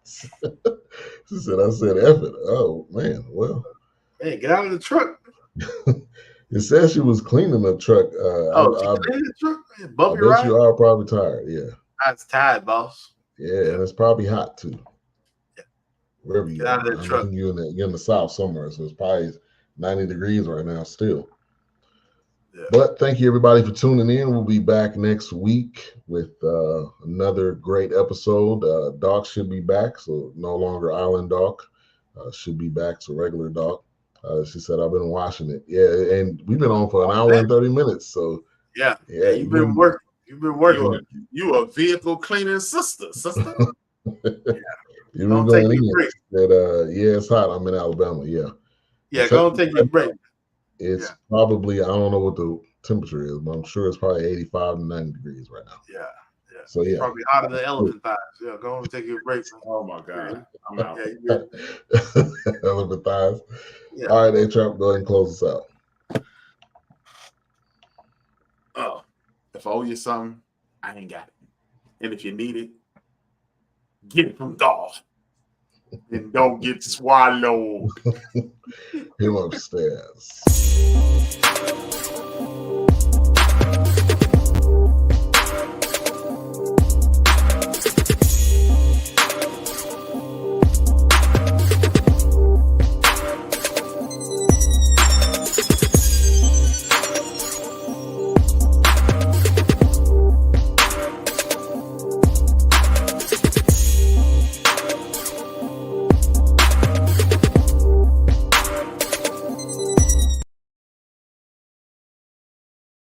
She said, I said, F it. Oh, man, well. Hey, get out of the truck. It says she was cleaning the truck. Cleaning the truck? I bet you are probably tired, yeah. That's tired, boss. Yeah, and it's probably hot, too. Yeah. Wherever you are. I think you're in the South somewhere, so it's probably 90 degrees right now still. Yeah. But thank you, everybody, for tuning in. We'll be back next week with another great episode. Dawk should be back, so no longer Island Dawk. Should be back, so regular Dawk. She said, I've been watching it. Yeah, and we've been on for an hour and 30 minutes. So yeah, you've been working. You've been working. You a vehicle cleaning sister. Yeah. You've been going in. That, it's hot. I'm in Alabama. Yeah. Yeah, go and take your break. It's probably, I don't know what the temperature is, but I'm sure it's probably 85 to 90 degrees right now. Yeah. So yeah, probably hotter than elephant thighs. Yeah, go and take your break. Oh my God, I'm out. Elephant thighs. Yeah. All right, A-Trap, go ahead and close us out. Oh, if I owe you something, I ain't got it. And if you need it, get it from Dawg. And don't get swallowed. Him upstairs.